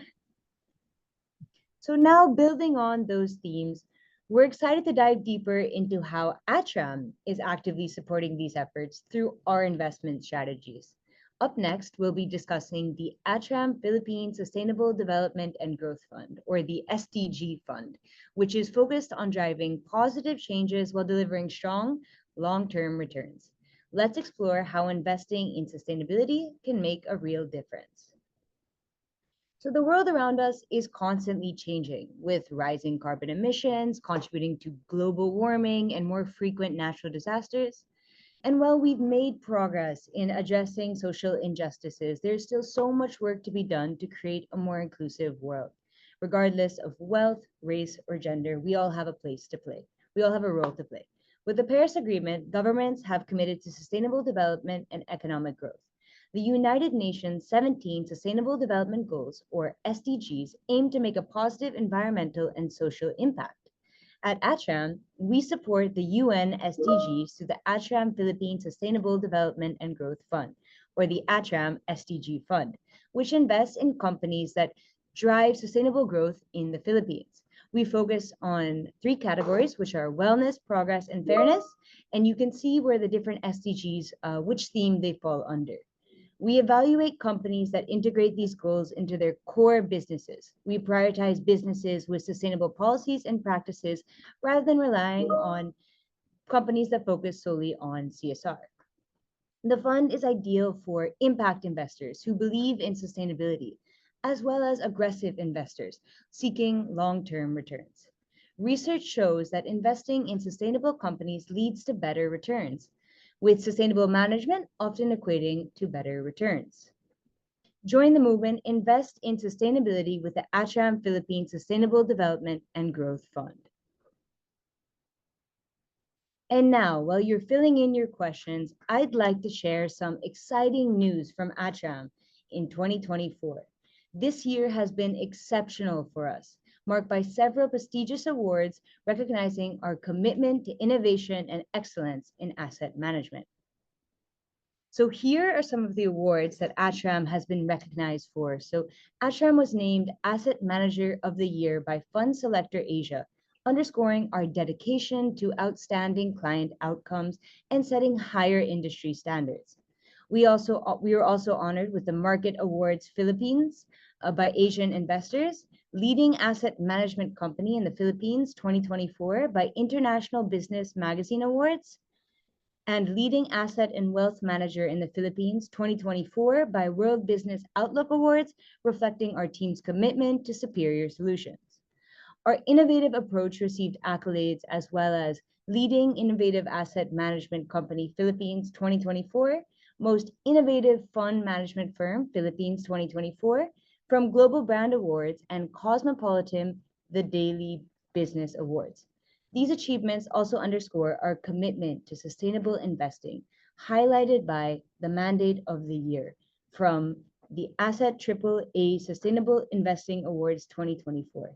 So now building on those themes, we're excited to dive deeper into how ATRAM is actively supporting these efforts through our investment strategies. Up next, we'll be discussing the ATRAM Philippines Sustainable Development and Growth Fund, or the SDG Fund, which is focused on driving positive changes while delivering strong, long-term returns. Let's explore how investing in sustainability can make a real difference. So the world around us is constantly changing, with rising carbon emissions contributing to global warming and more frequent natural disasters. And while we've made progress in addressing social injustices, there's still so much work to be done to create a more inclusive world. Regardless of wealth, race, or gender, we all have a place to play. We all have a role to play. With the Paris Agreement, governments have committed to sustainable development and economic growth. The United Nations 17 Sustainable Development Goals, or SDGs, aim to make a positive environmental and social impact. At ATRAM, we support the UN SDGs through the ATRAM Philippines Sustainable Development and Growth Fund, or the ATRAM SDG Fund, which invests in companies that drive sustainable growth in the Philippines. We focus on three categories, which are wellness, progress, and fairness, and you can see where the different SDGs, which theme they fall under. We evaluate companies that integrate these goals into their core businesses. We prioritize businesses with sustainable policies and practices rather than relying on companies that focus solely on CSR. The fund is ideal for impact investors who believe in sustainability, as well as aggressive investors seeking long-term returns. Research shows that investing in sustainable companies leads to better returns, with sustainable management often equating to better returns. Join the movement, invest in sustainability with the ATRAM Philippines Sustainable Development and Growth Fund. And now, while you're filling in your questions, I'd like to share some exciting news from ATRAM in 2024. This year has been exceptional for us, marked by several prestigious awards recognizing our commitment to innovation and excellence in asset management. So here are some of the awards that ATRAM has been recognized for. So ATRAM was named Asset Manager of the Year by Fund Selector Asia, underscoring our dedication to outstanding client outcomes and setting higher industry standards. We were also honored with the Market Awards Philippines by Asian Investors, Leading Asset Management Company in the Philippines 2024 by International Business Magazine Awards, and Leading Asset and Wealth Manager in the Philippines 2024 by World Business Outlook Awards, reflecting our team's commitment to superior solutions. Our innovative approach received accolades as well as Leading Innovative Asset Management Company Philippines 2024, Most Innovative Fund Management Firm Philippines 2024, from Global Brand Awards and Cosmopolitan The Daily Business Awards. These achievements also underscore our commitment to sustainable investing, highlighted by the Mandate of the Year from the Asset AAA Sustainable Investing Awards 2024.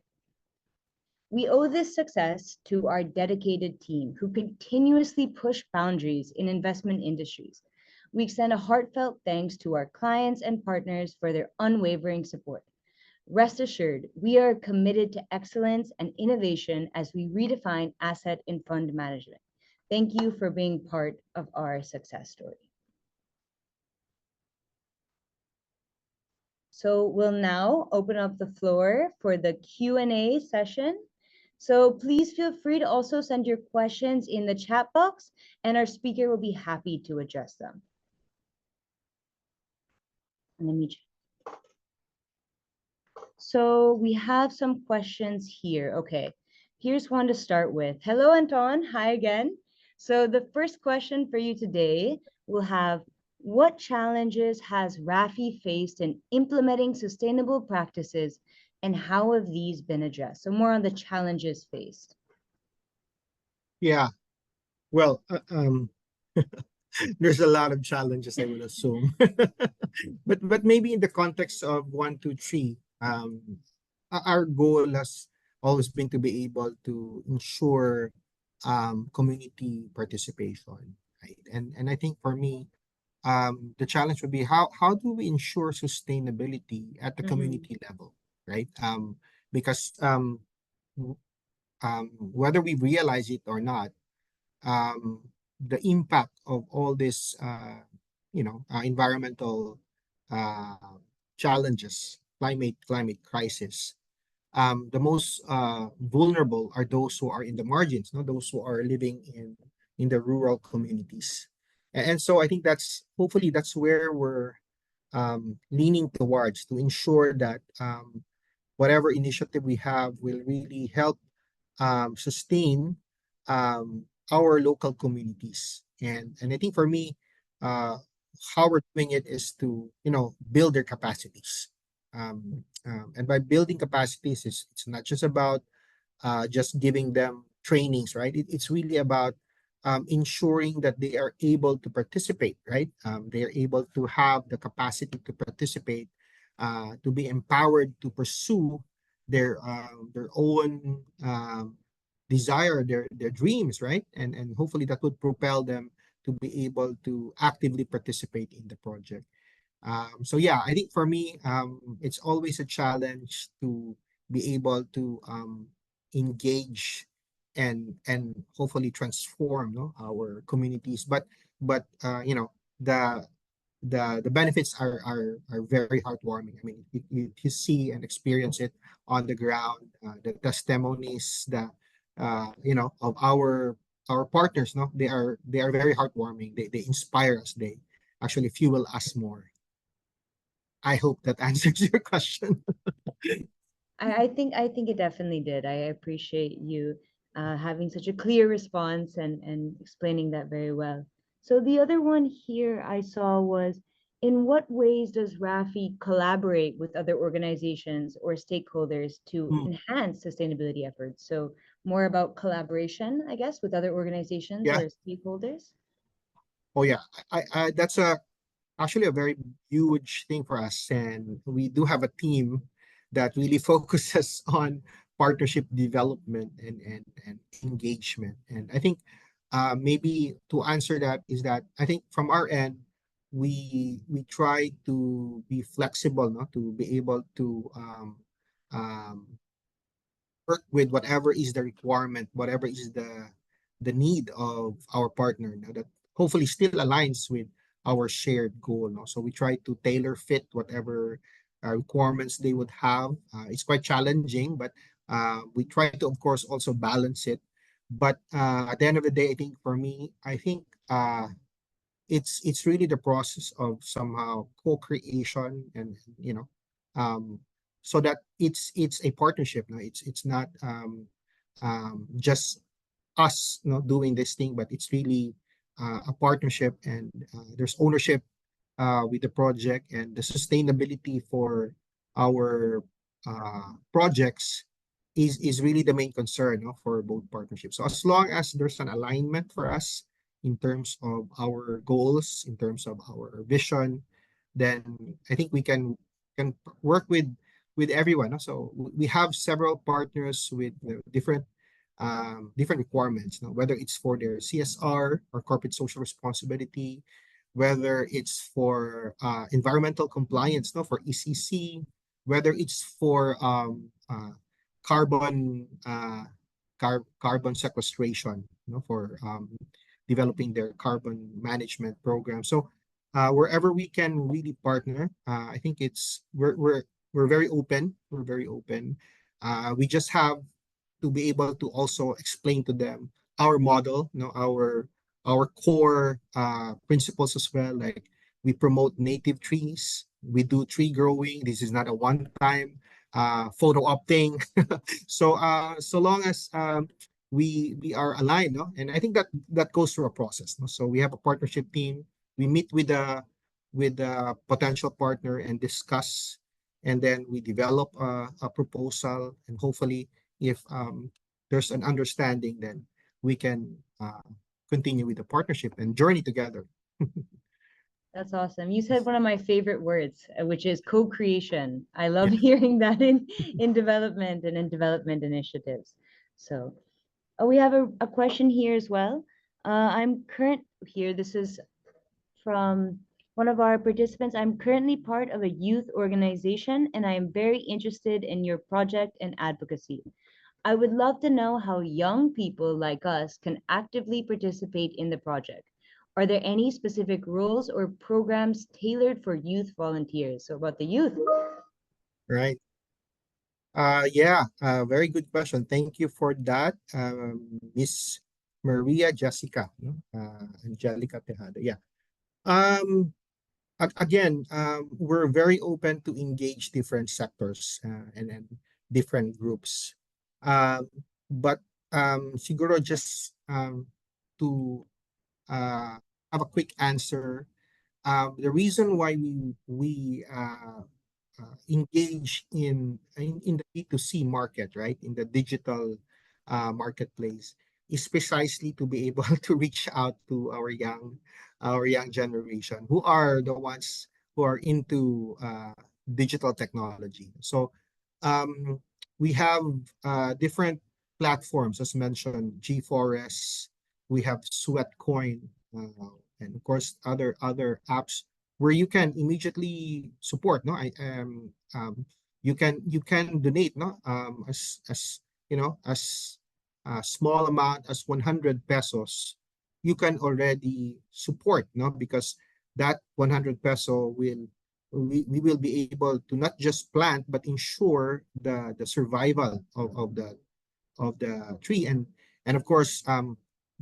We owe this success to our dedicated team who continuously push boundaries in investment industries. We extend a heartfelt thanks to our clients and partners for their unwavering support. Rest assured, we are committed to excellence and innovation as we redefine asset and fund management. Thank you for being part of our success story. So we'll now open up the floor for the Q&A session. So please feel free to also send your questions in the chat box, and our speaker will be happy to address them. Let me check. So we have some questions here. Okay, here's one to start with. Hello, Anton. Hi again. So the first question for you today will have, what challenges has Rafi faced in implementing sustainable practices, and how have these been addressed? So more on the challenges faced. Yeah, well, there's a lot of challenges, I would assume. But maybe in the context of 1, 2, 3, our goal has always been to be able to ensure community participation, right? And I think for me, the challenge would be how do we ensure sustainability at the community level, right? Because whether we realize it or not, the impact of all this, environmental challenges, climate crisis, the most vulnerable are those who are in the margins, no, those who are living in the rural communities, and so I think hopefully that's where we're leaning towards to ensure that whatever initiative we have will really help sustain our local communities. And I think for me, how we're doing it is to build their capacities. And by building capacities, it's not just about just giving them trainings, right? It's really about ensuring that they are able to participate, right? They are able to have the capacity to participate, to be empowered to pursue their own desire, their dreams, right? And hopefully that would propel them to be able to actively participate in the project. So yeah, I think for me, it's always a challenge to be able to engage and hopefully transform, no, our communities. But the benefits are very heartwarming. I mean, you see and experience it on the ground. The testimonies that of our partners, no, they are very heartwarming. They inspire us. They actually fuel us more. I hope that answers your question. I think it definitely did. I appreciate you having such a clear response and explaining that very well. So the other one here I saw was, in what ways does Rafi collaborate with other organizations or stakeholders to enhance sustainability efforts? So more about collaboration, I guess, with other organizations Yeah. or stakeholders. Oh yeah, that's actually a very huge thing for us, and we do have a team that really focuses on partnership development and engagement. And I think maybe to answer that is that I think from our end, we try to be flexible, no, to be able to um, work with whatever is the requirement, whatever is the need of our partner, no, that hopefully still aligns with our shared goal. No? So we try to tailor fit whatever requirements they would have. It's quite challenging, but we try to, of course, also balance it. But at the end of the day, I think for me, I think it's really the process of somehow co-creation and um, so that it's a partnership. No? It's not just us, doing this thing, but it's really a partnership, and there's ownership with the project, and the sustainability for our projects is really the main concern, for both partnerships. So as long as there's an alignment for us in terms of our goals, in terms of our vision, then I think we can work with everyone. No? So we have several partners with different requirements, no? Whether it's for their CSR or corporate social responsibility, whether it's for environmental compliance, no, for ECC, whether it's for carbon carbon sequestration, for developing their carbon management program. So wherever we can really partner, I think we're very open. We're very open. We just have to be able to also explain to them our model, our core principles as well. Like we promote native trees. We do tree growing. This is not a one-time photo opting. So long as we are aligned, no? And I think that goes through a process. No? So we have a partnership team. We meet with a potential partner and discuss, and then we develop a proposal, and hopefully, if there's an understanding, then we can continue with the partnership and journey together. That's awesome. You said one of my favorite words, which is co-creation. I love hearing that in development and in development initiatives. So we have a question here as well. I'm current here. This is from one of our participants. I'm currently part of a youth organization and I am very interested in your project and advocacy. I would love to know how young people like us can actively participate in the project. Are there any specific roles or programs tailored for youth volunteers? So about the youth. Right. Very good question. Thank you for that, Miss Maria Jessica, no? Angelica Tejada. Yeah. Um, Again, we're very open to engage different sectors and different groups. Um, but siguro just to have a quick answer. The reason why we engage in the B2C market, right, in the digital marketplace, is precisely to be able to reach out to our young generation, who are the ones who are into digital technology. So um, we have different platforms, as mentioned, G4S, we have Sweatcoin, and of course other apps where you can immediately support. No, you can donate. No, as you know, as a small amount as 100 pesos, you can already support. No, because that 100 peso we will be able to not just plant but ensure the survival of the tree, and of course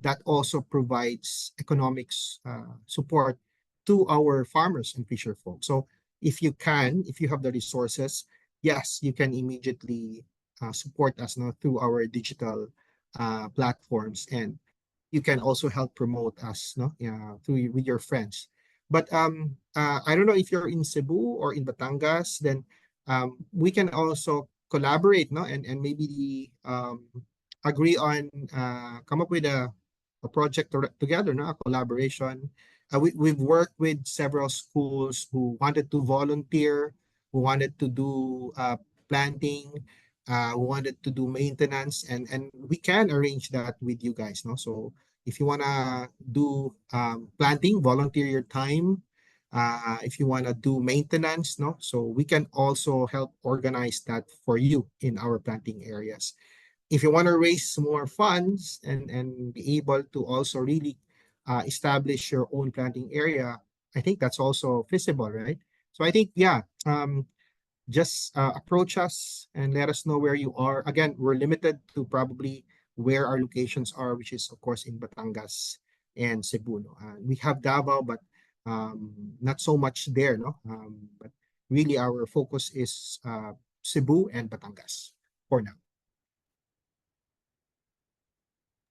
that also provides economics support to our farmers and fisher folk. So if you have the resources, yes, you can immediately support us now through our digital platforms, and you can also help promote us, no, through with your friends. But I don't know if you're in Cebu or in Batangas, then we can also collaborate, no, and maybe agree on come up with a project together, no, a collaboration. We've worked with several schools who wanted to volunteer, who wanted to do planting, who wanted to do maintenance, and we can arrange that with you guys, no? So if you wanna do planting, volunteer your time. If you wanna do maintenance, no, so we can also help organize that for you in our planting areas. If you want to raise more funds and be able to also really establish your own planting area, I think that's also feasible, right? So I think, yeah, just approach us and let us know where you are. Again, we're limited to probably where our locations are, which is, of course, in Batangas and Cebu. No? We have Davao, but not so much there. No, but really our focus is Cebu and Batangas for now.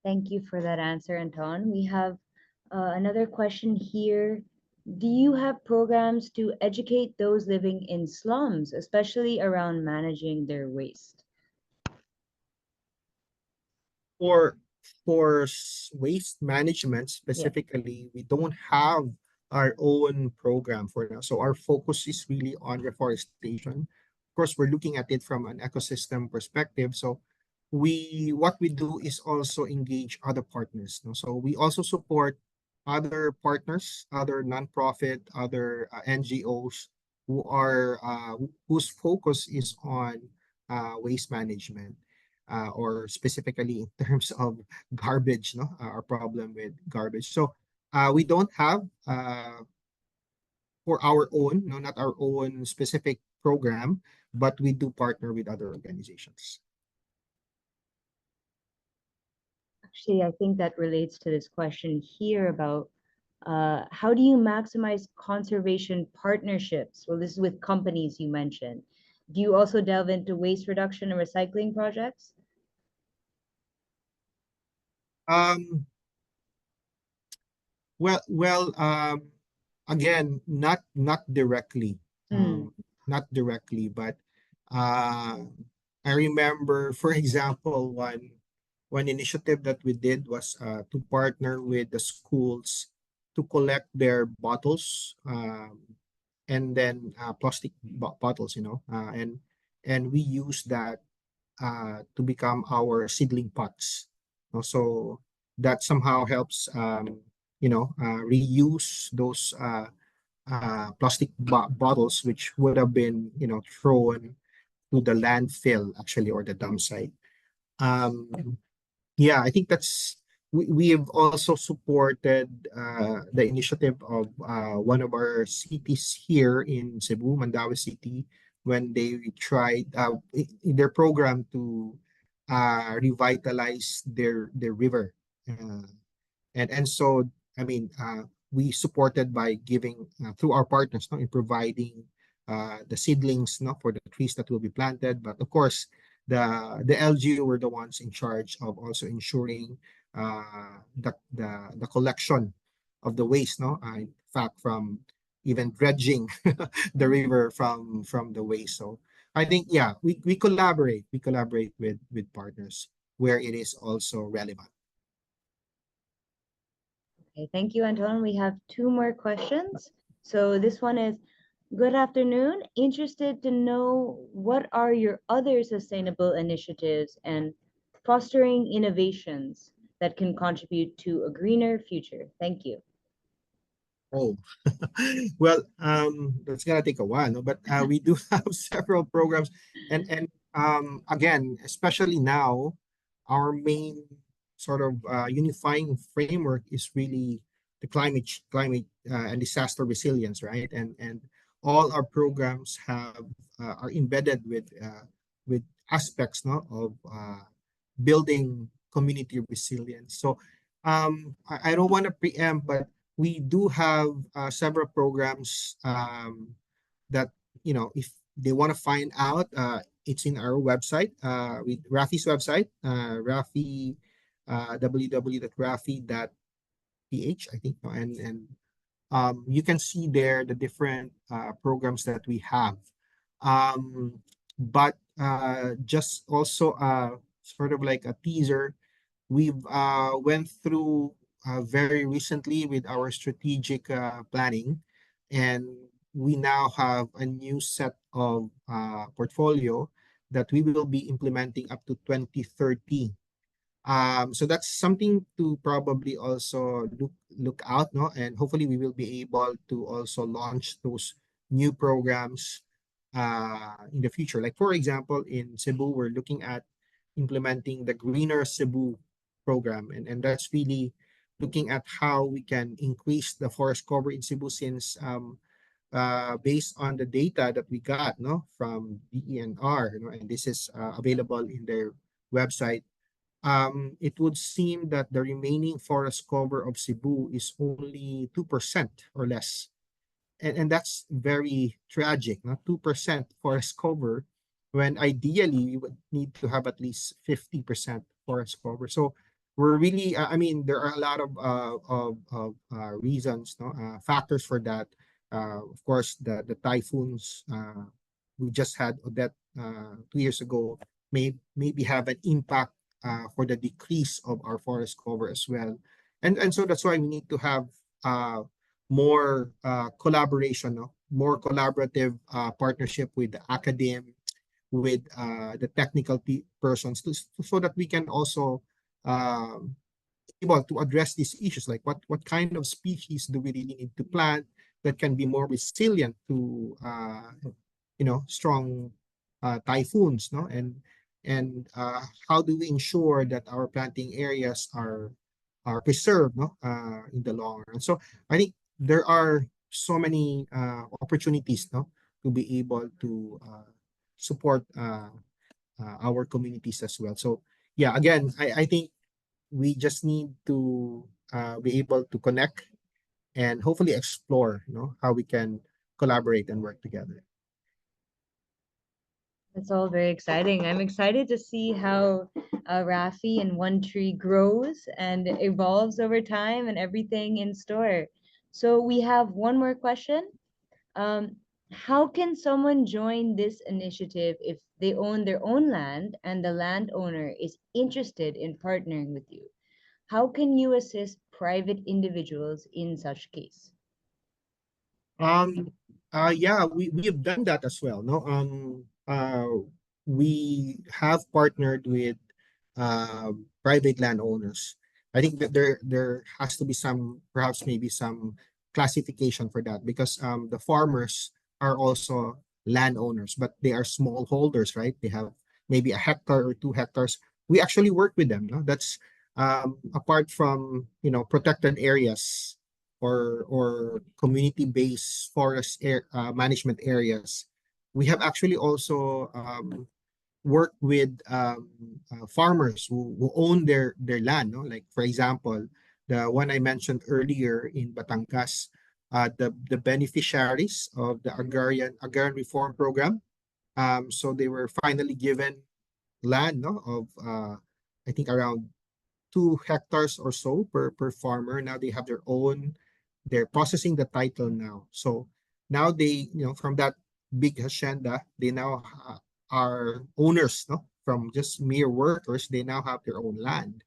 Thank you for that answer, Anton. We have another question here. Do you have programs to educate those living in slums, especially around managing their waste? For waste management specifically, we don't have our own program for now. So our focus is really on reforestation. Of course, we're looking at it from an ecosystem perspective. So what we do is also engage other partners. No? So we also support other partners, other nonprofit, other NGOs whose focus is on waste management, or specifically in terms of garbage, no, our problem with garbage. So we don't have for our own, no, not our own specific program, but we do partner with other organizations. Actually, I think that relates to this question here about how do you maximize conservation partnerships? Well, this is with companies you mentioned. Do you also delve into waste reduction and recycling projects? Um, well, again, not directly, not directly, but uh, I remember, for example, one initiative that we did was to partner with the schools to collect their bottles, and then plastic bottles, and we use that to become our seedling pots. So that somehow helps, reuse those plastic bottles which would have been, thrown to the landfill actually, or the dump site. Yeah, I think we have also supported the initiative of one of our cities here in Cebu, Mandaue City, when they tried in their program to revitalize their river. And so, I mean, we supported by giving through our partners, no, in providing the seedlings, no, for the trees that will be planted. But of course, the LGU were the ones in charge of also ensuring the collection of the waste, no, in fact, from even dredging the river from the waste. So I think, yeah, we collaborate with partners where it is also relevant. Okay, thank you, Anton. We have two more questions. So this one is, good afternoon. Interested to know what are your other sustainable initiatives and fostering innovations that can contribute to a greener future? Thank you. Oh, well, that's gonna take a while, no? But we do have several programs, and again, especially now, our main sort of unifying framework is really the climate and disaster resilience, right? And all our programs are embedded with aspects, no, of building community resilience. So I don't want to preempt, but we do have several programs that, if they want to find out, it's in our website, with Rafi's website, Rafi, www.rafi.ph, I think, and you can see there the different programs that we have. But just also sort of like a teaser, we've went through very recently with our strategic planning, and we now have a new set of portfolio that we will be implementing up to 2030. So that's something to probably also look out, no? And hopefully we will be able to also launch those new programs in the future. Like, for example, in Cebu, we're looking at implementing the Greener Cebu program, and that's really looking at how we can increase the forest cover in Cebu, since based on the data that we got, no, from DENR, and this is available in their website. It would seem that the remaining forest cover of Cebu is only 2% or less. And that's very tragic, not 2% forest cover, when ideally we would need to have at least 50% forest cover. So we're really, I mean, there are a lot of reasons, no, factors for that. Of course, the typhoons we just had Odette 2 years ago maybe have an impact for the decrease of our forest cover as well. And so that's why we need to have more collaboration, no? More collaborative partnership with the academe, with the technical persons, so that we can also able to address these issues, like what kind of species do we really need to plant that can be more resilient to strong typhoons, no? And how do we ensure that our planting areas are preserved, no, in the long run. So I think there are so many opportunities, no, to be able to support our communities as well. So yeah, again, I think we just need to be able to connect and hopefully explore, how we can collaborate and work together. That's all very exciting. I'm excited to see how Rafi and One Tree grows and evolves over time and everything in store. So we have one more question. Um, how can someone join this initiative if they own their own land and the landowner is interested in partnering with you? How can you assist private individuals in such case? Um, yeah, we have done that as well. No, we have partnered with private landowners. I think that there has to be some, perhaps maybe some classification for that, because the farmers are also landowners, but they are small holders, right? They have maybe a hectare or 2 hectares. We actually work with them. No, that's apart from protected areas or community-based management areas. We have actually also worked with farmers who own their land. No? Like for example, the one I mentioned earlier in Batangas, the beneficiaries of the agrarian reform program. So they were finally given land, no, of I think around 2 hectares or so per farmer. Now they have their own, they're processing the title now. So now they, from that big hacienda, they now are owners, no? From just mere workers, they now have their own land.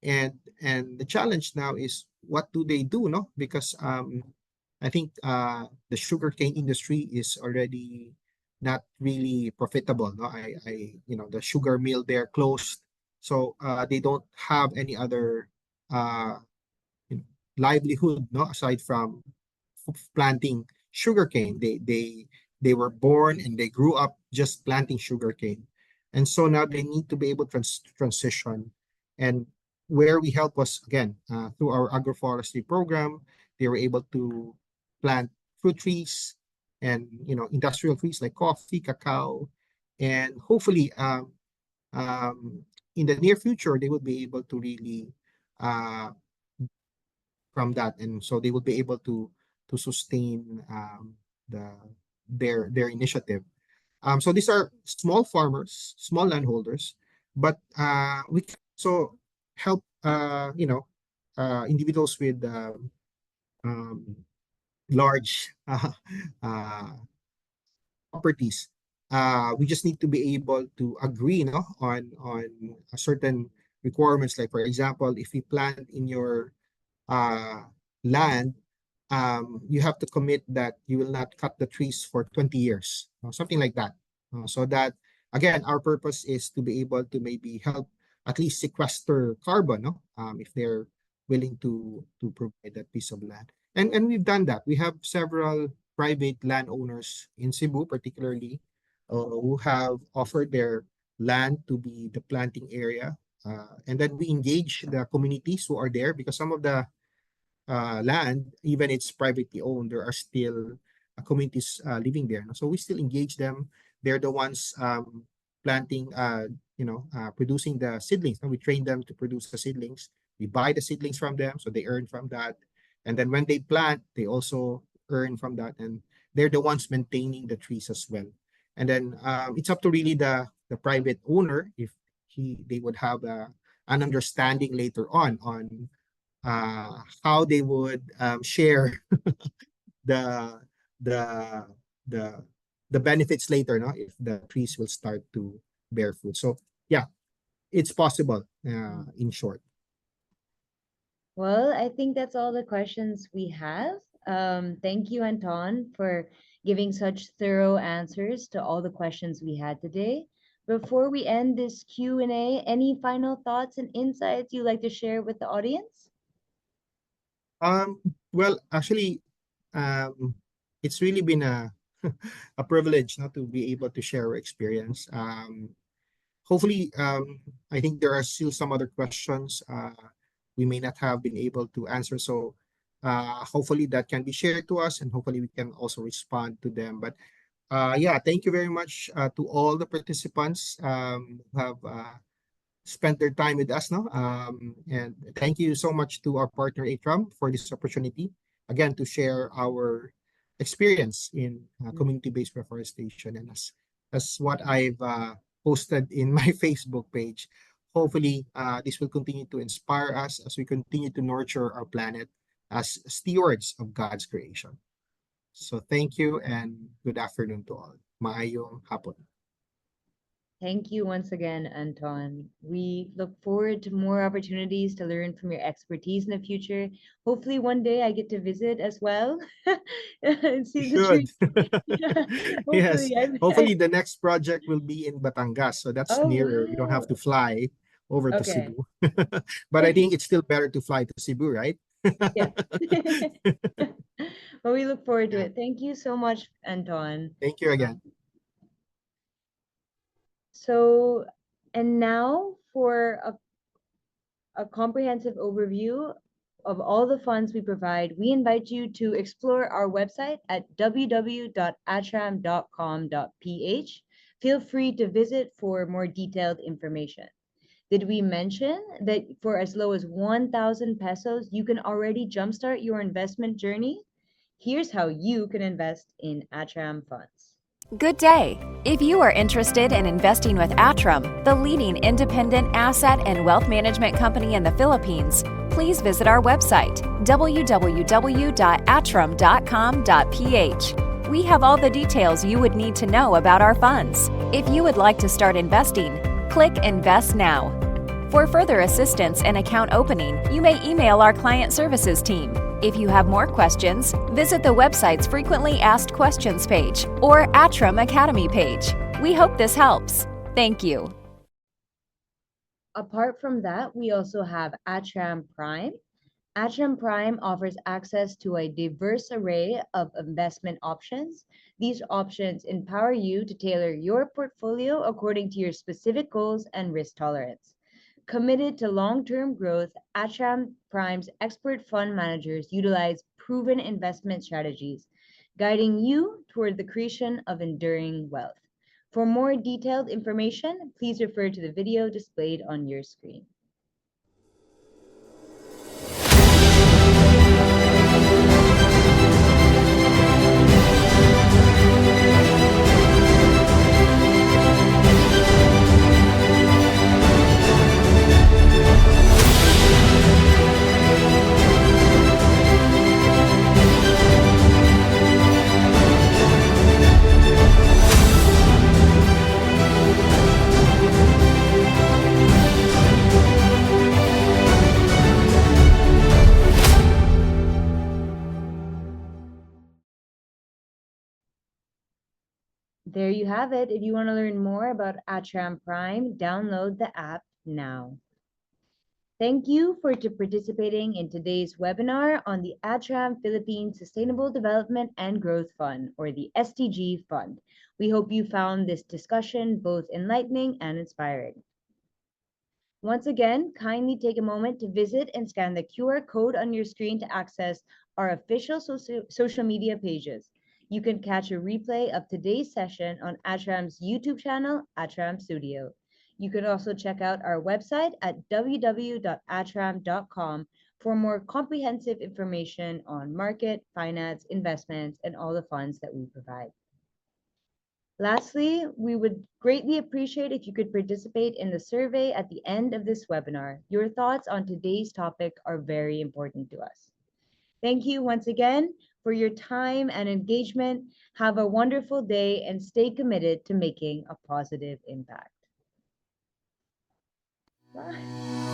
And the challenge now is what do they do, no? Because I think the sugarcane industry is already not really profitable, no? The sugar mill there closed, so they don't have any other uh, livelihood, no, aside from planting sugarcane. They were born and they grew up just planting sugarcane, and so now they need to be able to transition. And where we help was again through our agroforestry program. They were able to plant fruit trees and industrial trees like coffee, cacao, and hopefully um, in the near future they would be able to really uh, from that, and so they will be able to sustain the their initiative. So these are small farmers, small landholders, but we can also help individuals with um, large uh, properties. We just need to be able to agree, on a certain requirements. Like for example, if you plant in your uh, land, you have to commit that you will not cut the trees for 20 years, something like that. So that, again, our purpose is to be able to maybe help at least sequester carbon, no? If they're willing to provide that piece of land. And we've done that. We have several private landowners in Cebu, particularly, who have offered their land to be the planting area. And then we engage the communities who are there, because some of the land, even it's privately owned, there are still communities living there. So we still engage them. They're the ones planting, producing the seedlings. And we train them to produce the seedlings. We buy the seedlings from them, so they earn from that. And then when they plant, they also earn from that. And they're the ones maintaining the trees as well. And then it's up to really the private owner if they would have an understanding later on how they would share the the the the benefits later, no, if the trees will start to bear fruit. So yeah, it's possible, in short. Well, I think that's all the questions we have. Thank you, Anton, for giving such thorough answers to all the questions we had today. Before we end this Q&A, any final thoughts and insights you'd like to share with the audience? Well, actually, it's really been a a privilege not to be able to share our experience. Hopefully, I think there are still some other questions we may not have been able to answer. So hopefully that can be shared to us, and hopefully we can also respond to them. But yeah, thank you very much to all the participants who have spent their time with us now. And thank you so much to our partner Atram for this opportunity, again, to share our experience in community-based reforestation. And as what I've posted in my Facebook page, hopefully this will continue to inspire us as we continue to nurture our planet as stewards of God's creation. So thank you and good afternoon to all. Maayong hapon. Thank you once again, Anton. We look forward to more opportunities to learn from your expertise in the future. Hopefully, one day I get to visit as well and see the Should. tree. Yes. Hopefully, Hopefully the next project will be in Batangas. So that's Oh, nearer. You don't have wow. to fly over to Okay. Cebu. But I think it's still better to fly to Cebu, right? Yeah. Well, we look forward to it. Thank you so much, Anton. Thank you again. So, and now for a comprehensive overview of all the funds we provide, we invite you to explore our website at www.atram.com.ph. Feel free to visit for more detailed information. Did we mention that for as low as 1,000 pesos, you can already jumpstart your investment journey? Here's how you can invest in Atram funds. Good day. If you are interested in investing with Atram, the leading independent asset and wealth management company in the Philippines, please visit our website, www.atram.com.ph. We have all the details you would need to know about our funds. If you would like to start investing, click Invest Now. For further assistance and account opening, you may email our client services team. If you have more questions, visit the website's Frequently Asked Questions page or Atram Academy page. We hope this helps. Thank you. Apart from that, we also have Atram Prime. Atram Prime offers access to a diverse array of investment options. These options empower you to tailor your portfolio according to your specific goals and risk tolerance. Committed to long-term growth, Atram Prime's expert fund managers utilize proven investment strategies, guiding you toward the creation of enduring wealth. For more detailed information, please refer to the video displayed on your screen. There you have it. If you want to learn more about Atram Prime, download the app now. Thank you for participating in today's webinar on the Atram Philippines Sustainable Development and Growth Fund, or the SDG Fund. We hope you found this discussion both enlightening and inspiring. Once again, kindly take a moment to visit and scan the QR code on your screen to access our official social media pages. You can catch a replay of today's session on Atram's YouTube channel, Atram Studio. You can also check out our website at www.atram.com for more comprehensive information on market, finance, investments, and all the funds that we provide. Lastly, we would greatly appreciate if you could participate in the survey at the end of this webinar. Your thoughts on today's topic are very important to us. Thank you once again for your time and engagement. Have a wonderful day and stay committed to making a positive impact. Bye.